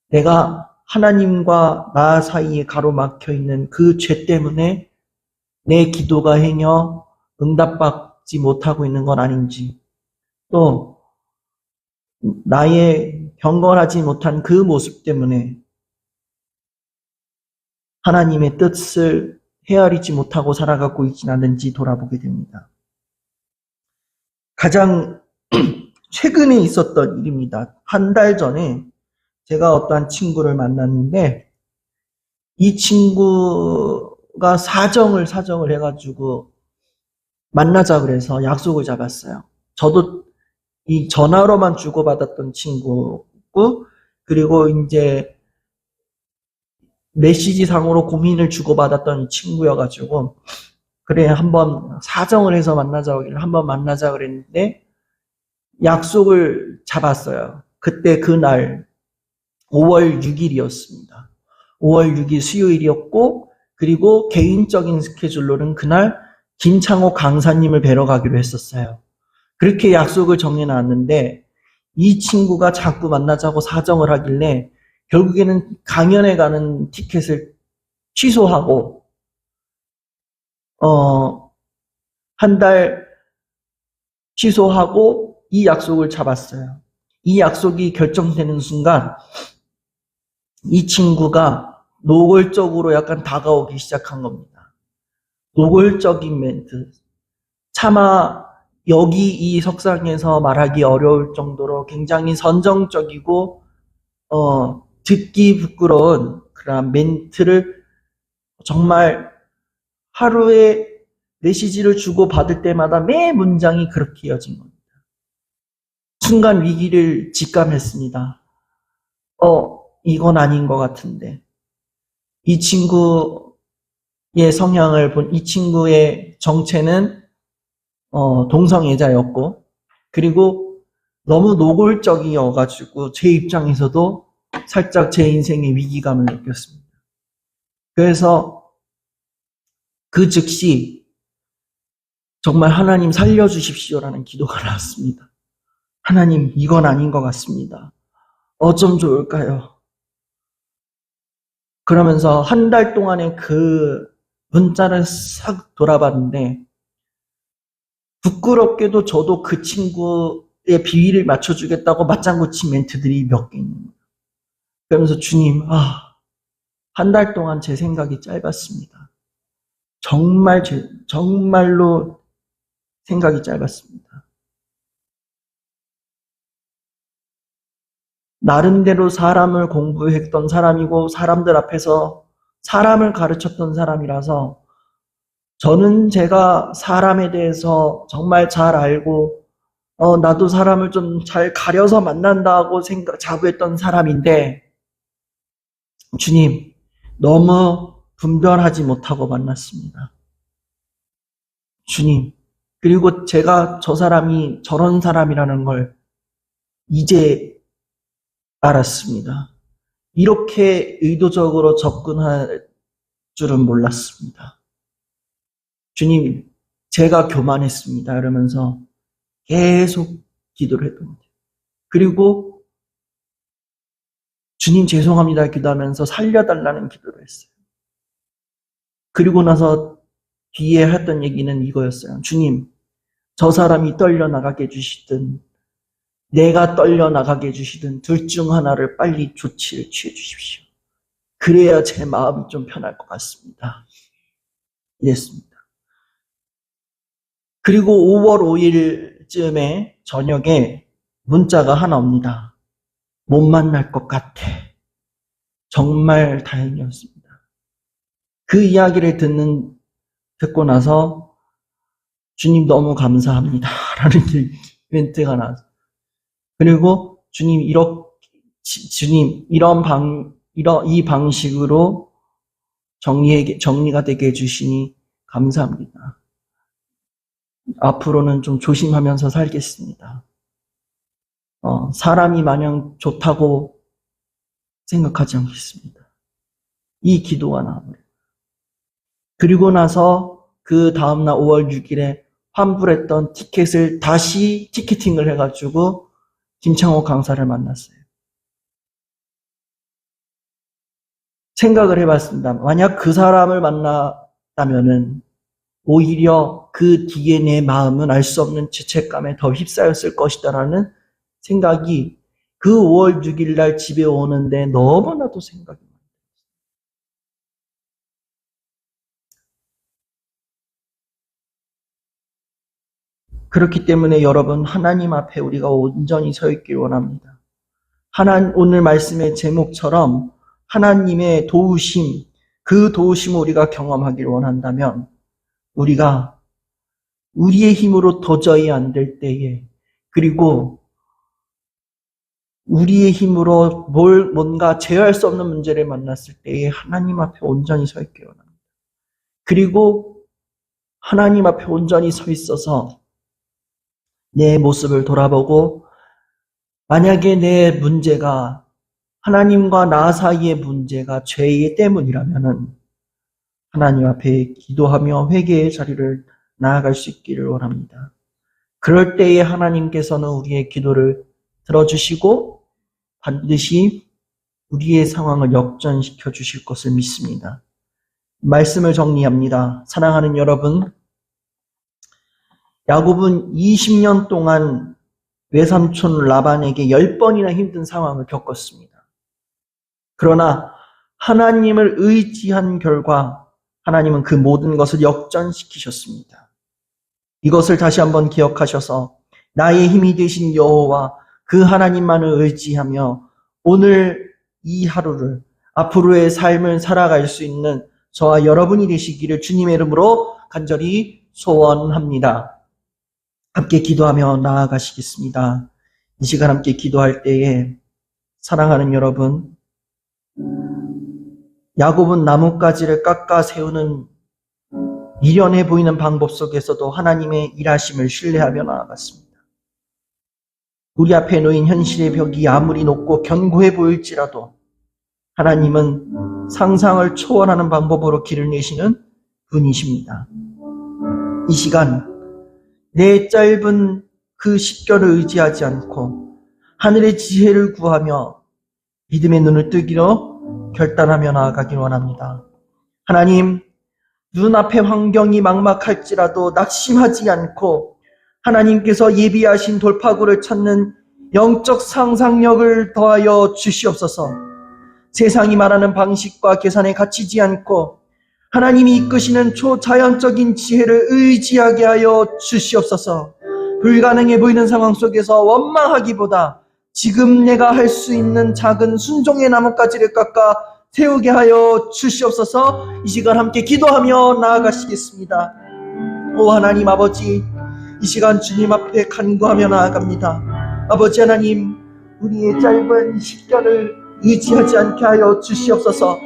내가 하나님과 나 사이에 가로막혀 있는 그 죄 때문에 내 기도가 행여 응답받지 못하고 있는 건 아닌지, 또 나의 경건하지 못한 그 모습 때문에 하나님의 뜻을 헤아리지 못하고 살아가고 있지는 않은지 돌아보게 됩니다. 가장 최근에 있었던 일입니다. 한 달 전에 제가 어떠한 친구를 만났는데 이 친구가 사정을 해가지고 만나자 그래서 약속을 잡았어요. 저도 이 전화로만 주고받았던 친구고, 그리고 이제 메시지상으로 고민을 주고받았던 이 친구여가지고, 그래, 한번 사정을 해서 만나자 하길래 한번 만나자 그랬는데, 약속을 잡았어요. 그때 그날 5월 6일이었습니다. 5월 6일 수요일이었고, 그리고 개인적인 스케줄로는 그날 김창호 강사님을 뵈러 가기로 했었어요. 그렇게 약속을 정해놨는데 이 친구가 자꾸 만나자고 사정을 하길래 결국에는 강연에 가는 티켓을 취소하고 한 달 취소하고 이 약속을 잡았어요. 이 약속이 결정되는 순간 이 친구가 노골적으로 약간 다가오기 시작한 겁니다. 노골적인 멘트. 차마 여기 이 석상에서 말하기 어려울 정도로 굉장히 선정적이고 듣기 부끄러운 그런 멘트를 정말 하루에 메시지를 주고 받을 때마다 매 문장이 그렇게 이어진 겁니다. 순간 위기를 직감했습니다. 이건 아닌 것 같은데. 이 친구의 성향을 본 이 친구의 정체는 동성애자였고, 그리고 너무 노골적이어가지고 제 입장에서도 살짝 제 인생의 위기감을 느꼈습니다. 그래서 그 즉시 정말 하나님 살려주십시오라는 기도가 나왔습니다. 하나님, 이건 아닌 것 같습니다. 어쩜 좋을까요? 그러면서 한 달 동안에 그 문자를 싹 돌아봤는데 부끄럽게도 저도 그 친구의 비위를 맞춰주겠다고 맞장구 친 멘트들이 몇 개 있는 거예요. 그러면서 주님, 한 달 동안 제 생각이 짧았습니다. 정말로 생각이 짧았습니다. 나름대로 사람을 공부했던 사람이고 사람들 앞에서 사람을 가르쳤던 사람이라서 저는 제가 사람에 대해서 정말 잘 알고 나도 사람을 좀 잘 가려서 만난다고 자부했던 사람인데 주님, 너무 분별하지 못하고 만났습니다. 주님, 그리고 제가 저 사람이 저런 사람이라는 걸 이제 알았습니다. 이렇게 의도적으로 접근할 줄은 몰랐습니다. 주님, 제가 교만했습니다. 이러면서 계속 기도를 했던 거예요. 그리고 주님 죄송합니다 기도하면서 살려달라는 기도를 했어요. 그리고 나서 뒤에 했던 얘기는 이거였어요. 주님, 저 사람이 떨려나가게 해주시든 내가 떨려나가게 해주시든 둘 중 하나를 빨리 조치를 취해 주십시오. 그래야 제 마음이 좀 편할 것 같습니다. 이랬습니다. 그리고 5월 5일쯤에 저녁에 문자가 하나 옵니다. 못 만날 것 같아. 정말 다행이었습니다. 그 이야기를 듣고 나서 주님 너무 감사합니다. 라는 멘트가 나왔어요. 그리고 주님 이 방식으로 정리가 되게 해주시니 감사합니다. 앞으로는 좀 조심하면서 살겠습니다. 사람이 마냥 좋다고 생각하지 않겠습니다. 이 기도가 나와버려요. 그리고 나서 그 다음날 5월 6일에 환불했던 티켓을 다시 티켓팅을 해가지고 김창호 강사를 만났어요. 생각을 해봤습니다. 만약 그 사람을 만났다면은 오히려 그 뒤에 내 마음은 알 수 없는 죄책감에 더 휩싸였을 것이다라는 생각이 그 5월 6일 날 집에 오는데 너무나도 생각이 많아요. 그렇기 때문에 여러분, 하나님 앞에 우리가 온전히 서 있길 원합니다. 오늘 말씀의 제목처럼 하나님의 도우심, 그 도우심을 우리가 경험하길 원한다면 우리가 우리의 힘으로 도저히 안 될 때에, 그리고 우리의 힘으로 뭔가 제어할 수 없는 문제를 만났을 때에 하나님 앞에 온전히 서 있기 원합니다. 그리고 하나님 앞에 온전히 서 있어서 내 모습을 돌아보고 만약에 내 문제가 하나님과 나 사이의 문제가 죄의 때문이라면은 하나님 앞에 기도하며 회개의 자리를 나아갈 수 있기를 원합니다. 그럴 때에 하나님께서는 우리의 기도를 들어주시고 반드시 우리의 상황을 역전시켜 주실 것을 믿습니다. 말씀을 정리합니다. 사랑하는 여러분, 야곱은 20년 동안 외삼촌 라반에게 10번이나 힘든 상황을 겪었습니다. 그러나 하나님을 의지한 결과 하나님은 그 모든 것을 역전시키셨습니다. 이것을 다시 한번 기억하셔서 나의 힘이 되신 여호와 그 하나님만을 의지하며 오늘 이 하루를 앞으로의 삶을 살아갈 수 있는 저와 여러분이 되시기를 주님의 이름으로 간절히 소원합니다. 함께 기도하며 나아가시겠습니다. 이 시간 함께 기도할 때에 사랑하는 여러분, 야곱은 나뭇가지를 깎아 세우는 미련해 보이는 방법 속에서도 하나님의 일하심을 신뢰하며 나아갔습니다. 우리 앞에 놓인 현실의 벽이 아무리 높고 견고해 보일지라도 하나님은 상상을 초월하는 방법으로 길을 내시는 분이십니다. 이 시간 내 짧은 그 십견을 의지하지 않고 하늘의 지혜를 구하며 믿음의 눈을 뜨기로 결단하며 나아가길 원합니다. 하나님, 눈앞의 환경이 막막할지라도 낙심하지 않고 하나님께서 예비하신 돌파구를 찾는 영적 상상력을 더하여 주시옵소서. 세상이 말하는 방식과 계산에 갇히지 않고 하나님이 이끄시는 초자연적인 지혜를 의지하게 하여 주시옵소서. 불가능해 보이는 상황 속에서 원망하기보다 지금 내가 할 수 있는 작은 순종의 나뭇가지를 깎아 세우게 하여 주시옵소서. 이 시간 함께 기도하며 나아가시겠습니다. 오 하나님 아버지, 이 시간 주님 앞에 간구하며 나아갑니다. 아버지 하나님, 우리의 짧은 십견을 의지하지 않게 하여 주시옵소서.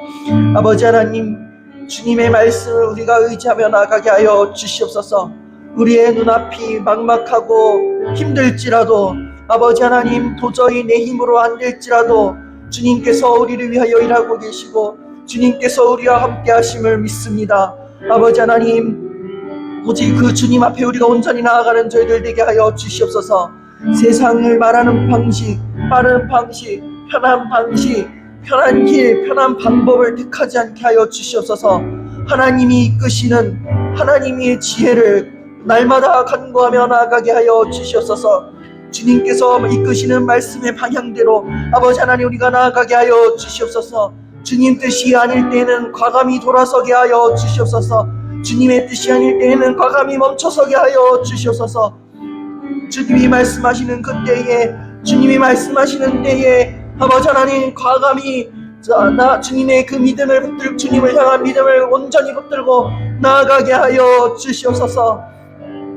아버지 하나님, 주님의 말씀을 우리가 의지하며 나아가게 하여 주시옵소서. 우리의 눈앞이 막막하고 힘들지라도 아버지 하나님, 도저히 내 힘으로 안 될지라도 주님께서 우리를 위하여 일하고 계시고 주님께서 우리와 함께 하심을 믿습니다. 아버지 하나님, 오직 그 주님 앞에 우리가 온전히 나아가는 저희들 되게 하여 주시옵소서. 세상을 말하는 방식, 빠른 방식, 편한 방식, 편한 길, 편한 방법을 택하지 않게 하여 주시옵소서. 하나님이 이끄시는 하나님의 지혜를 날마다 간구하며 나아가게 하여 주시옵소서. 주님께서 이끄시는 말씀의 방향대로 아버지 하나님 우리가 나아가게 하여 주시옵소서. 주님 뜻이 아닐 때에는 과감히 돌아서게 하여 주시옵소서. 주님의 뜻이 아닐 때에는 과감히 멈춰서게 하여 주시옵소서. 주님이 말씀하시는 그때에, 주님이 말씀하시는 때에 아버지 하나님 과감히 주님의 그 믿음을 붙들고 주님을 향한 믿음을 온전히 붙들고 나아가게 하여 주시옵소서.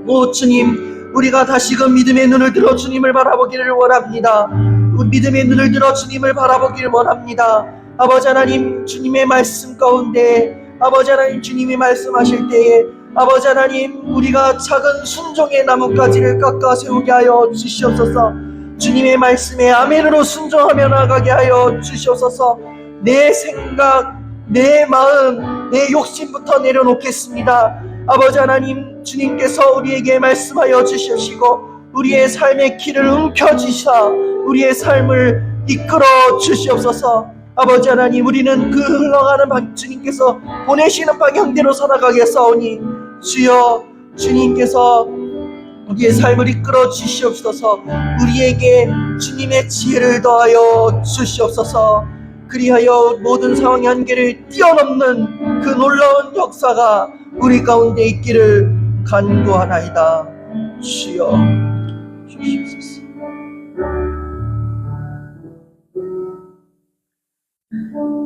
오 주님, 우리가 다시금 믿음의 눈을 들어 주님을 바라보기를 원합니다. 믿음의 눈을 들어 주님을 바라보기를 원합니다. 아버지 하나님, 주님의 말씀 가운데 아버지 하나님, 주님이 말씀하실 때에 아버지 하나님, 우리가 작은 순종의 나뭇가지를 깎아 세우게 하여 주시옵소서. 주님의 말씀에 아멘으로 순종하며 나가게 하여 주시옵소서. 내 생각, 내 마음, 내 욕심부터 내려놓겠습니다. 아버지 하나님, 주님께서 우리에게 말씀하여 주시옵시고 우리의 삶의 길을 움켜쥐사 우리의 삶을 이끌어 주시옵소서. 아버지 하나님, 우리는 그 흘러가는 주님께서 보내시는 방향대로 살아가겠사오니 주여, 주님께서 우리의 삶을 이끌어 주시옵소서. 우리에게 주님의 지혜를 더하여 주시옵소서. 그리하여 모든 상황의 한계를 뛰어넘는 그 놀라운 역사가 우리 가운데 있기를 간구하나이다. 주여 주시옵소서.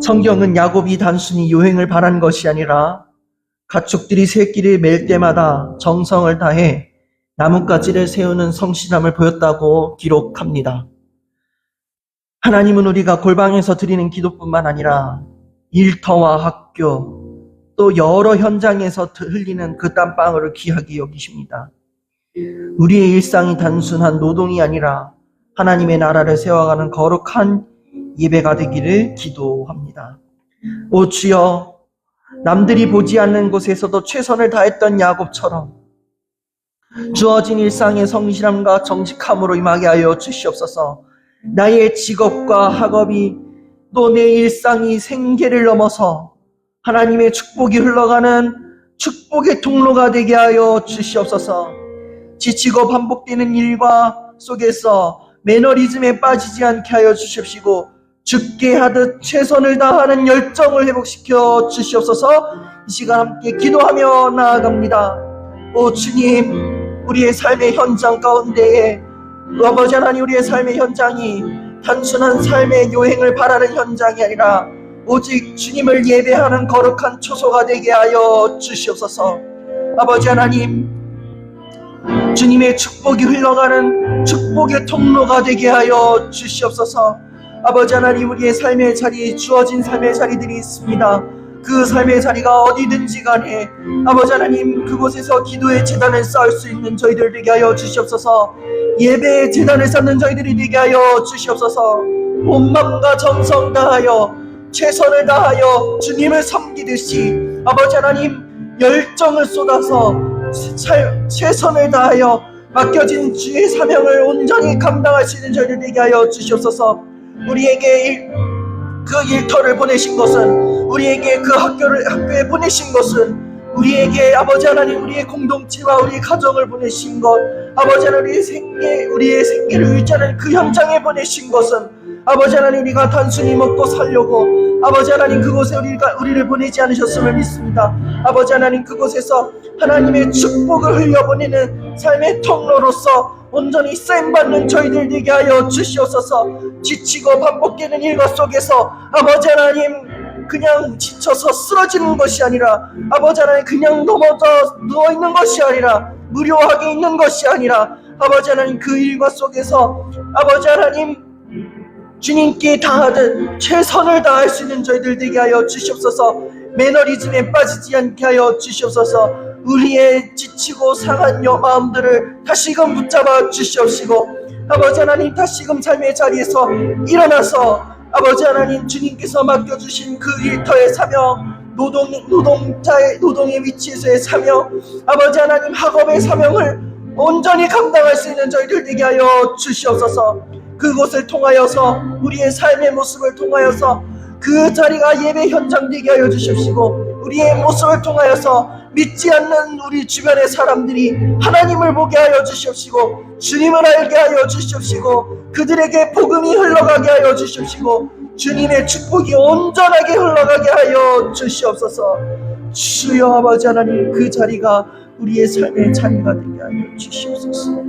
성경은 야곱이 단순히 요행을 바란 것이 아니라 가축들이 새끼를 맬 때마다 정성을 다해 나뭇가지를 세우는 성실함을 보였다고 기록합니다. 하나님은 우리가 골방에서 드리는 기도뿐만 아니라 일터와 학교 또 여러 현장에서 흘리는 그 땀방울을 귀하게 여기십니다. 우리의 일상이 단순한 노동이 아니라 하나님의 나라를 세워가는 거룩한 예배가 되기를 기도합니다. 오 주여, 남들이 보지 않는 곳에서도 최선을 다했던 야곱처럼 주어진 일상의 성실함과 정직함으로 임하게 하여 주시옵소서. 나의 직업과 학업이 또 내 일상이 생계를 넘어서 하나님의 축복이 흘러가는 축복의 통로가 되게 하여 주시옵소서. 지치고 반복되는 일과 속에서 매너리즘에 빠지지 않게 하여 주십시고 죽게 하듯 최선을 다하는 열정을 회복시켜 주시옵소서. 이 시간 함께 기도하며 나아갑니다. 오 주님, 우리의 삶의 현장 가운데에 아버지 하나님, 우리의 삶의 현장이 단순한 삶의 요행을 바라는 현장이 아니라 오직 주님을 예배하는 거룩한 초소가 되게 하여 주시옵소서. 아버지 하나님, 주님의 축복이 흘러가는 축복의 통로가 되게 하여 주시옵소서. 아버지 하나님, 우리의 삶의 자리, 주어진 삶의 자리들이 있습니다. 그 삶의 자리가 어디든지 간에 아버지 하나님, 그곳에서 기도의 재단을 쌓을 수 있는 저희들 되게 하여 주시옵소서. 예배의 재단을 쌓는 저희들이 되게 하여 주시옵소서. 온 마음과 정성 다하여 최선을 다하여 주님을 섬기듯이 아버지 하나님, 열정을 쏟아서 최선을 다하여 맡겨진 주의 사명을 온전히 감당할 수 있는 저희들 되게 하여 주시옵소서. 우리에게 그 일터를 보내신 것은, 우리에게 그 학교에 보내신 것은, 우리에게 아버지 하나님, 우리의 공동체와 우리의 가정을 보내신 것, 아버지 하나님, 우리의 생계를 유지하는 그 현장에 보내신 것은 아버지 하나님, 우리가 단순히 먹고 살려고 아버지 하나님 그곳에 우리를 보내지 않으셨음을 믿습니다. 아버지 하나님, 그곳에서 하나님의 축복을 흘려보내는 삶의 통로로서 온전히 쓰임받는 저희들 되게 하여 주시옵소서. 지치고 반복되는 일과 속에서 아버지 하나님, 그냥 지쳐서 쓰러지는 것이 아니라 아버지 하나님, 그냥 넘어져 누워있는 것이 아니라 무료하게 있는 것이 아니라 아버지 하나님, 그 일과 속에서 아버지 하나님 주님께 다하듯 최선을 다할 수 있는 저희들 되게 하여 주시옵소서. 매너리즘에 빠지지 않게 하여 주시옵소서. 우리의 지치고 상한 마음들을 다시금 붙잡아 주시옵시고 아버지 하나님, 다시금 삶의 자리에서 일어나서 아버지 하나님, 주님께서 맡겨주신 그 일터의 사명, 노동의 위치에서의 사명, 아버지 하나님 학업의 사명을 온전히 감당할 수 있는 저희들 되게 하여 주시옵소서. 그곳을 통하여서 우리의 삶의 모습을 통하여서 그 자리가 예배 현장 되게 하여 주십시고 우리의 모습을 통하여서 믿지 않는 우리 주변의 사람들이 하나님을 보게 하여 주십시고 주님을 알게 하여 주십시고 그들에게 복음이 흘러가게 하여 주십시고 주님의 축복이 온전하게 흘러가게 하여 주시옵소서. 주여 아버지 하나님, 그 자리가 우리의 삶의 자리가 되게 하여 주시옵소서.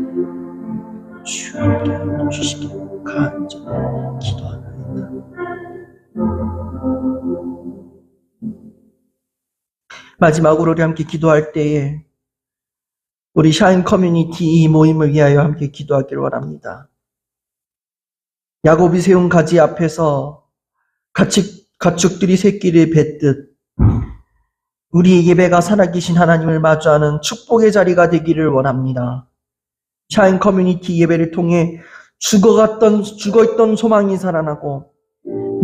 주님께 주시기 간절히 기도합니다. 마지막으로 우리 함께 기도할 때에 우리 샤인 커뮤니티 이 모임을 위하여 함께 기도하기를 원합니다. 야곱이 세운 가지 앞에서 가축들이 새끼를 뱉듯 우리의 예배가 살아계신 하나님을 마주하는 축복의 자리가 되기를 원합니다. 샤인 커뮤니티 예배를 통해 죽어있던 소망이 살아나고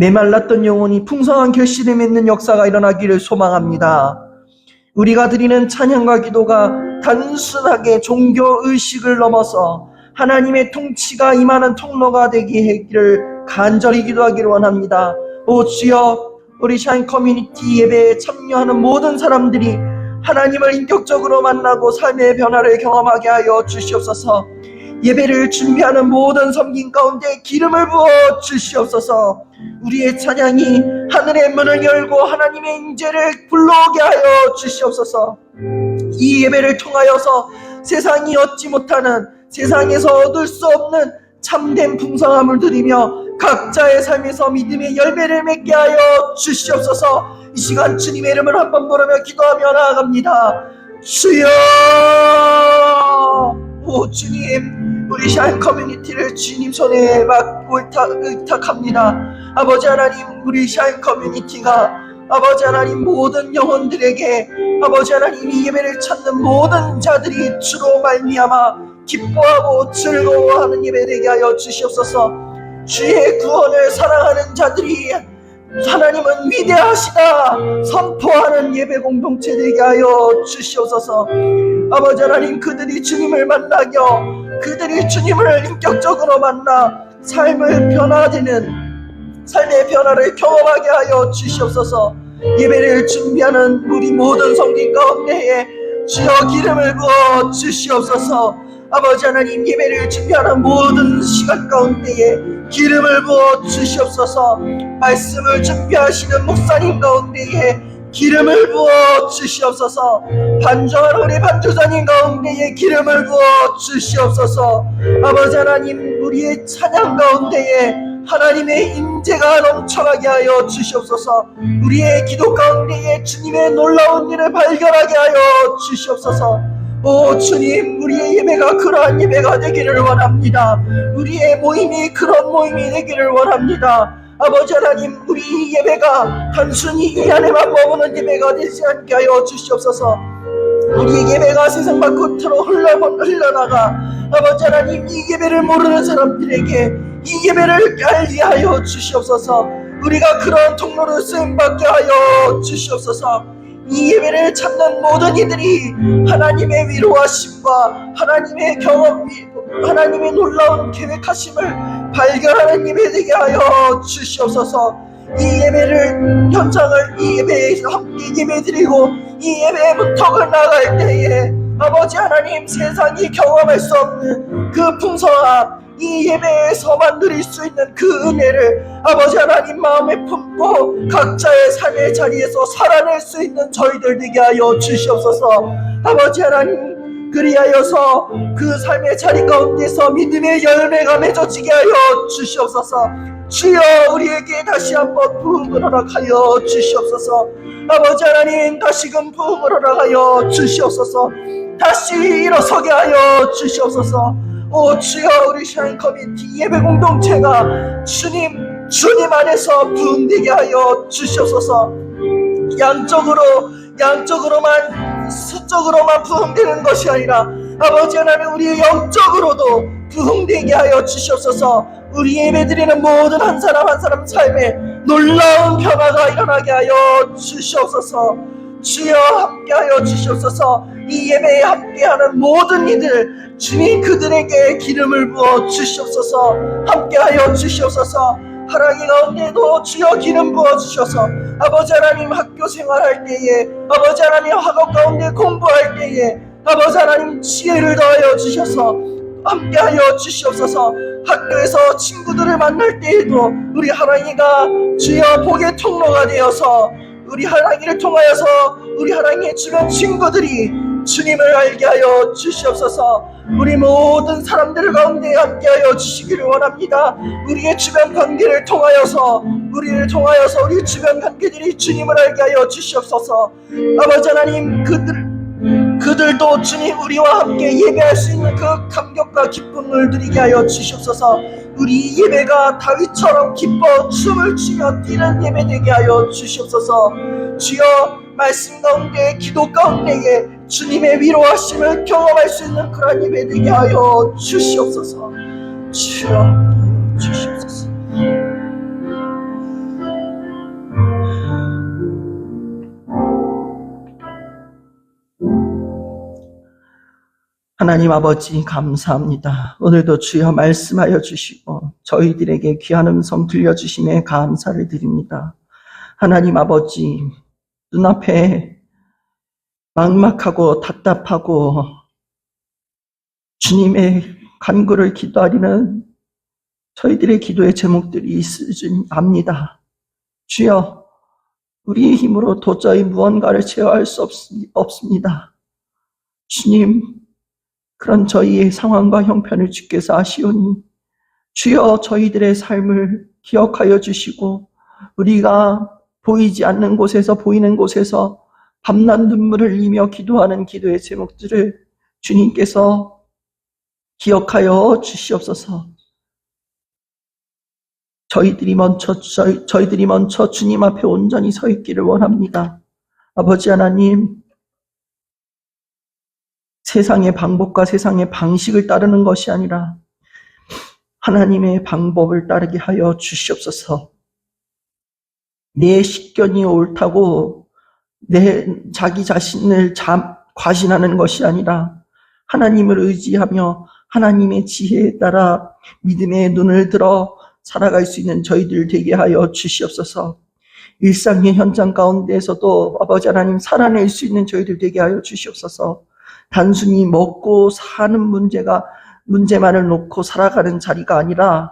메말랐던 영혼이 풍성한 결실을 맺는 역사가 일어나기를 소망합니다. 우리가 드리는 찬양과 기도가 단순하게 종교의식을 넘어서 하나님의 통치가 임하는 통로가 되기를 간절히 기도하기를 원합니다. 오 주여, 우리 샤인 커뮤니티 예배에 참여하는 모든 사람들이 하나님을 인격적으로 만나고 삶의 변화를 경험하게 하여 주시옵소서. 예배를 준비하는 모든 섬긴 가운데 기름을 부어 주시옵소서. 우리의 찬양이 하늘의 문을 열고 하나님의 임재를 불러오게 하여 주시옵소서. 이 예배를 통하여서 세상이 얻지 못하는, 세상에서 얻을 수 없는 참된 풍성함을 누리며 각자의 삶에서 믿음의 열매를 맺게 하여 주시옵소서. 이 시간 주님의 이름을 한번 부르며 기도하며 나아갑니다. 주여, 오 주님, 우리 샤인 커뮤니티를 주님 손에 맡고 의탁합니다. 아버지 하나님, 우리 샤인 커뮤니티가 아버지 하나님 모든 영혼들에게 아버지 하나님 이 예배를 찾는 모든 자들이 주로 말미암아 기뻐하고 즐거워하는 예배 되게 하여 주시옵소서. 주의 구원을 사랑하는 자들이 하나님은 위대하시다 선포하는 예배 공동체 되게 하여 주시옵소서. 아버지 하나님, 그들이 주님을 만나며 그들이 주님을 인격적으로 만나 삶의 변화를 경험하게 하여 주시옵소서. 예배를 준비하는 우리 모든 성도들 가운데에 주여 기름을 부어 주시옵소서. 아버지 하나님, 예배를 준비하는 모든 시간 가운데에 기름을 부어 주시옵소서. 말씀을 준비하시는 목사님 가운데에 기름을 부어 주시옵소서. 반주하는 우리 반주자님 가운데에 기름을 부어 주시옵소서. 아버지 하나님, 우리의 찬양 가운데에 하나님의 임재가 넘쳐나게 하여 주시옵소서. 우리의 기도 가운데에 주님의 놀라운 일을 발견하게 하여 주시옵소서. 오 주님, 우리의 예배가 그러한 예배가 되기를 원합니다. 우리의 모임이 그런 모임이 되기를 원합니다. 아버지 하나님, 우리 이 예배가 단순히 이 안에만 머무는 예배가 되지 않게 하여 주시옵소서. 우리의 예배가 세상 밖으로 흘러나가 아버지 하나님, 이 예배를 모르는 사람들에게 이 예배를 알게 하여 주시옵소서. 우리가 그런 통로를 쓰임받게 하여 주시옵소서. 이 예배를 찾는 모든 이들이 하나님의 위로하심과 하나님의 경험, 하나님의 놀라운 계획하심을 발견하는 예배 되게 하여 주시옵소서. 이 예배를 현장을 이 예배에서 함께 예배드리고 이 예배의 문턱을 나갈 때에 아버지 하나님, 세상이 경험할 수 없는 그 풍성함, 이 예배에서만 누릴 수 있는 그 은혜를 아버지 하나님 마음에 품고 각자의 삶의 자리에서 살아낼 수 있는 저희들 되게 하여 주시옵소서. 아버지 하나님, 그리하여서 그 삶의 자리 가운데서 믿음의 열매가 맺어지게 하여 주시옵소서. 주여, 우리에게 다시 한번 부흥을 허락하여 주시옵소서. 아버지 하나님, 다시금 부흥을 허락하여 주시옵소서. 다시 일어서게 하여 주시옵소서. 오 주여, 우리 샤인 커뮤니티 예배 공동체가 주님 안에서 부흥되게 하여 주시옵소서. 양적으로만 수적으로만 부흥되는 것이 아니라 아버지 하나님, 우리의 영적으로도 부흥되게 하여 주시옵소서. 우리 예배드리는 모든 한 사람 한 사람 삶에 놀라운 변화가 일어나게 하여 주시옵소서. 주여, 함께하여 주시옵소서. 이 예배에 함께하는 모든 이들 주님 그들에게 기름을 부어 주시옵소서. 함께하여 주시옵소서. 하나님 가운데도 주여 기름 부어 주셔서 아버지 하나님 학교 생활할 때에 아버지 하나님 학업 가운데 공부할 때에 아버지 하나님 지혜를 더하여 주셔서 함께하여 주시옵소서. 학교에서 친구들을 만날 때에도 우리 하나님가 주여 복의 통로가 되어서 우리 하나님을 통하여서 우리 하나님의 주변 친구들이 주님을 알게 하여 주시옵소서. 우리 모든 사람들 가운데 함께하여 주시기를 원합니다. 우리의 주변 관계를 통하여서 우리 주변 관계들이 주님을 알게 하여 주시옵소서. 아버지 하나님, 그들도 주님 우리와 함께 예배할 수 있는 그 감격과 기쁨을 누리게 하여 주시옵소서. 우리 예배가 다윗처럼 기뻐 춤을 추며 뛰는 예배 되게 하여 주시옵소서. 주여, 말씀 가운데 기도 가운데에 주님의 위로하심을 경험할 수 있는 그런 예배 되게 하여 주시옵소서. 주여, 주시옵소서. 하나님 아버지, 감사합니다. 오늘도 주여 말씀하여 주시고 저희들에게 귀한 음성 들려주심에 감사를 드립니다. 하나님 아버지, 눈앞에 막막하고 답답하고 주님의 간구를 기도하리는 저희들의 기도의 제목들이 있을 줄 압니다. 주여, 우리의 힘으로 도저히 무언가를 제어할 수 없습니다. 주님, 그런 저희의 상황과 형편을 주께서 아시오니 주여, 저희들의 삶을 기억하여 주시고 우리가 보이지 않는 곳에서 보이는 곳에서 밤낮 눈물을 흘리며 기도하는 기도의 제목들을 주님께서 기억하여 주시옵소서. 저희들이 먼저 주님 앞에 온전히 서 있기를 원합니다. 아버지 하나님, 세상의 방법과 세상의 방식을 따르는 것이 아니라 하나님의 방법을 따르게 하여 주시옵소서. 내 식견이 옳다고 자기 자신을 과신하는 것이 아니라 하나님을 의지하며 하나님의 지혜에 따라 믿음의 눈을 들어 살아갈 수 있는 저희들 되게 하여 주시옵소서. 일상의 현장 가운데에서도 아버지 하나님 살아낼 수 있는 저희들 되게 하여 주시옵소서. 단순히 먹고 사는 문제만을 놓고 살아가는 자리가 아니라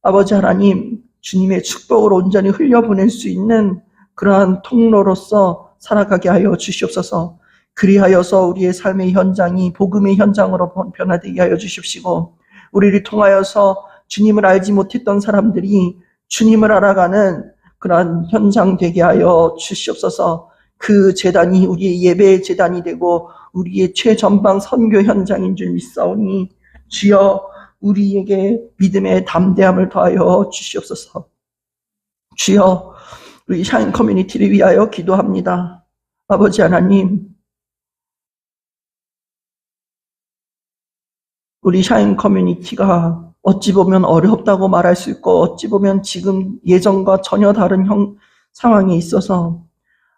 아버지 하나님 주님의 축복을 온전히 흘려보낼 수 있는 그러한 통로로서 살아가게 하여 주시옵소서. 그리하여서 우리의 삶의 현장이 복음의 현장으로 변화되게 하여 주십시고, 우리를 통하여서 주님을 알지 못했던 사람들이 주님을 알아가는 그러한 현장 되게 하여 주시옵소서. 그 제단이 우리의 예배의 제단이 되고 우리의 최전방 선교 현장인 줄 믿사오니 주여 우리에게 믿음의 담대함을 더하여 주시옵소서. 주여 우리 샤인 커뮤니티를 위하여 기도합니다. 아버지 하나님, 우리 샤인 커뮤니티가 어찌 보면 어렵다고 말할 수 있고 어찌 보면 지금 예전과 전혀 다른 상황에 있어서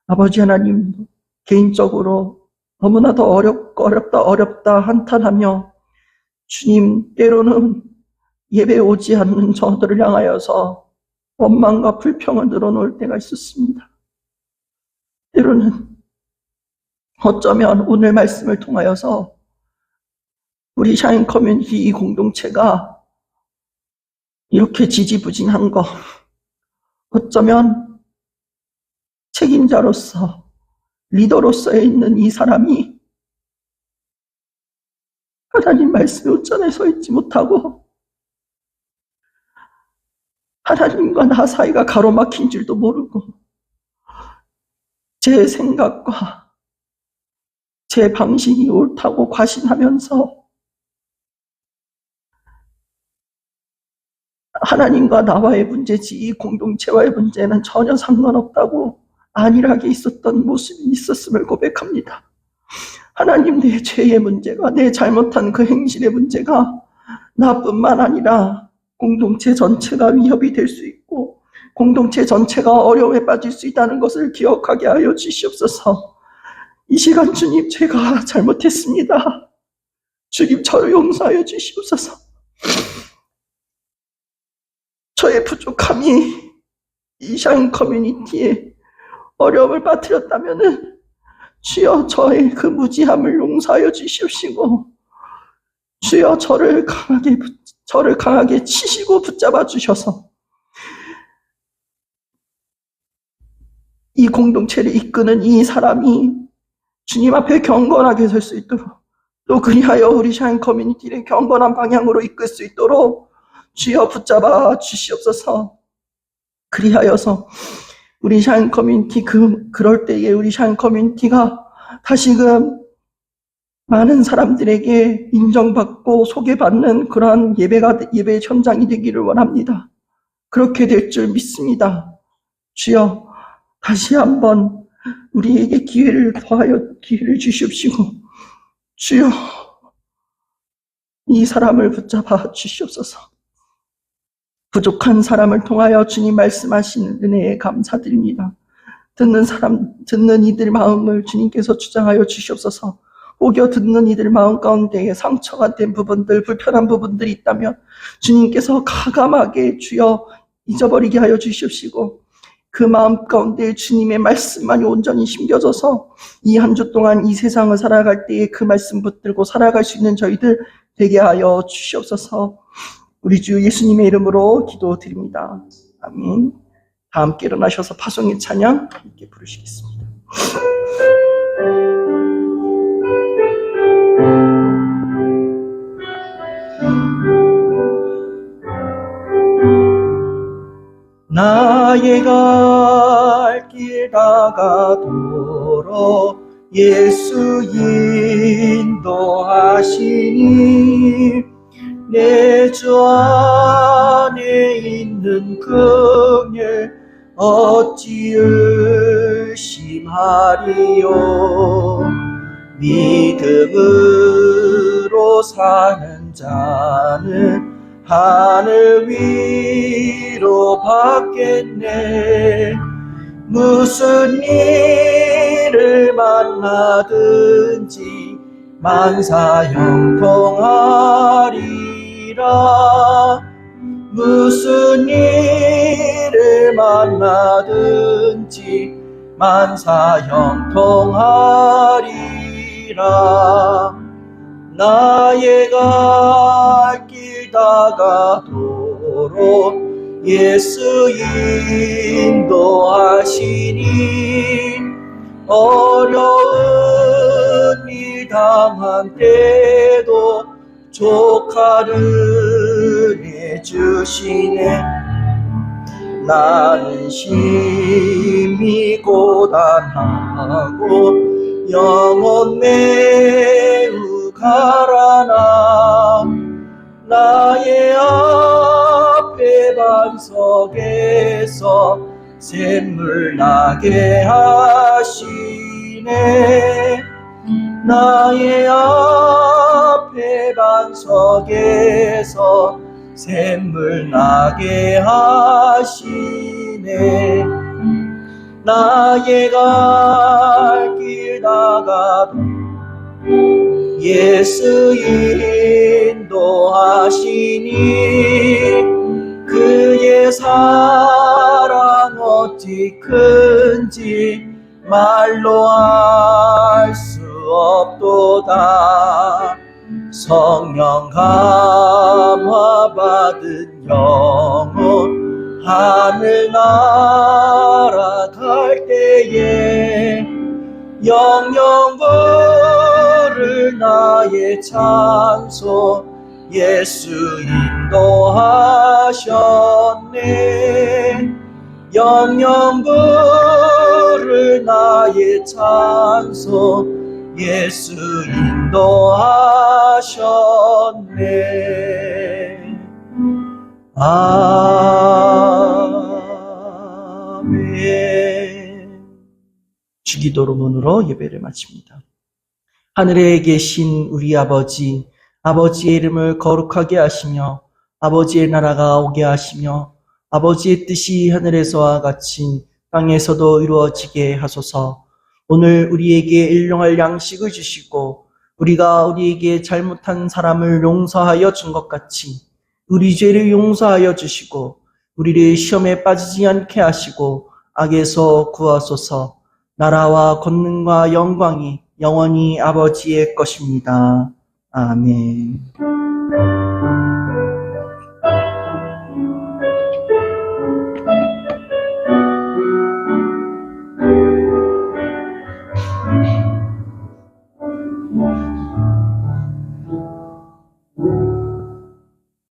아버지 하나님 개인적으로 너무나도 어렵다 한탄하며 주님 때로는 예배 오지 않는 저들을 향하여서 원망과 불평을 늘어놓을 때가 있었습니다. 때로는 어쩌면 오늘 말씀을 통하여서 우리 샤인 커뮤니티 이 공동체가 이렇게 지지부진한 거, 어쩌면 책임자로서 리더로서 있는 이 사람이 하나님 말씀에 온전히 서 있지 못하고 하나님과 나 사이가 가로막힌 줄도 모르고 제 생각과 제 방식이 옳다고 과신하면서 하나님과 나와의 문제지 이 공동체와의 문제는 전혀 상관없다고 안일하게 있었던 모습이 있었음을 고백합니다. 하나님, 내 죄의 문제가, 내 잘못한 그 행실의 문제가 나뿐만 아니라 공동체 전체가 위협이 될 수 있고 공동체 전체가 어려움에 빠질 수 있다는 것을 기억하게 하여 주시옵소서. 이 시간 주님, 제가 잘못했습니다. 주님, 저를 용서하여 주시옵소서. 저의 부족함이 이 샤인 커뮤니티에 어려움을 빠뜨렸다면은 주여 저의 그 무지함을 용서하여 주시옵시고 주여 저를 강하게 치시고 붙잡아 주셔서 이 공동체를 이끄는 이 사람이 주님 앞에 경건하게 설 수 있도록, 또 그리하여 우리 샤인 커뮤니티를 경건한 방향으로 이끌 수 있도록 주여 붙잡아 주시옵소서. 그리하여서 우리 샤인 커뮤니티 그럴 때에 우리 샤인 커뮤니티가 다시금 많은 사람들에게 인정받고 소개받는 그러한 예배 현장이 되기를 원합니다. 그렇게 될 줄 믿습니다. 주여 다시 한번 우리에게 기회를 주시옵시고 주여 이 사람을 붙잡아 주시옵소서. 부족한 사람을 통하여 주님 말씀하시는 은혜에 감사드립니다. 듣는 이들 마음을 주님께서 주장하여 주시옵소서. 혹여 듣는 이들 마음 가운데에 상처가 된 부분들, 불편한 부분들이 있다면 주님께서 가감하게 주여 잊어버리게 하여 주시옵시고 그 마음 가운데 주님의 말씀만이 온전히 심겨져서 이 한 주 동안 이 세상을 살아갈 때에 그 말씀 붙들고 살아갈 수 있는 저희들 되게 하여 주시옵소서. 우리 주 예수님의 이름으로 기도드립니다. 아멘. 다 함께 일어나셔서 파송의 찬양 함께 부르시겠습니다. 나의 갈 길 다가도록 예수 인도하시니 내 주 안에 있는 긍휼 어찌 의심하리요. 믿음으로 사는 자는 하늘 위로 받겠네. 무슨 일을 만나든지 만사형통하리라. 무슨 일을 만나든지 만사형통하리라. 나의 갈 길 다가도록 예수 인도하시니 어려운 일 당한 때도 조카를 해주시네. 나는 심히 고단하고 영혼 매우 가라나. 나의 앞에 반석에서 샘물 나게 하시네. 나의 앞에 반석에서 샘물 나게 하시네. 나의 갈 길 다가도 예수 인도하시니 그의 사랑 어찌 큰지 말로 알 수 없도다. 성령 감화 받은 영혼 하늘 날아갈 때에 영영 부를 나의 찬송 예수 인도하셨네. 영영 부를 나의 찬송 예수 인도하셨네. 아멘. 주기도문으로 예배를 마칩니다. 하늘에 계신 우리 아버지, 아버지의 이름을 거룩하게 하시며 아버지의 나라가 오게 하시며 아버지의 뜻이 하늘에서와 같이 땅에서도 이루어지게 하소서. 오늘 우리에게 일용할 양식을 주시고 우리가 우리에게 잘못한 사람을 용서하여 준 것 같이 우리 죄를 용서하여 주시고 우리를 시험에 빠지지 않게 하시고 악에서 구하소서. 나라와 권능과 영광이 영원히 아버지의 것입니다. 아멘.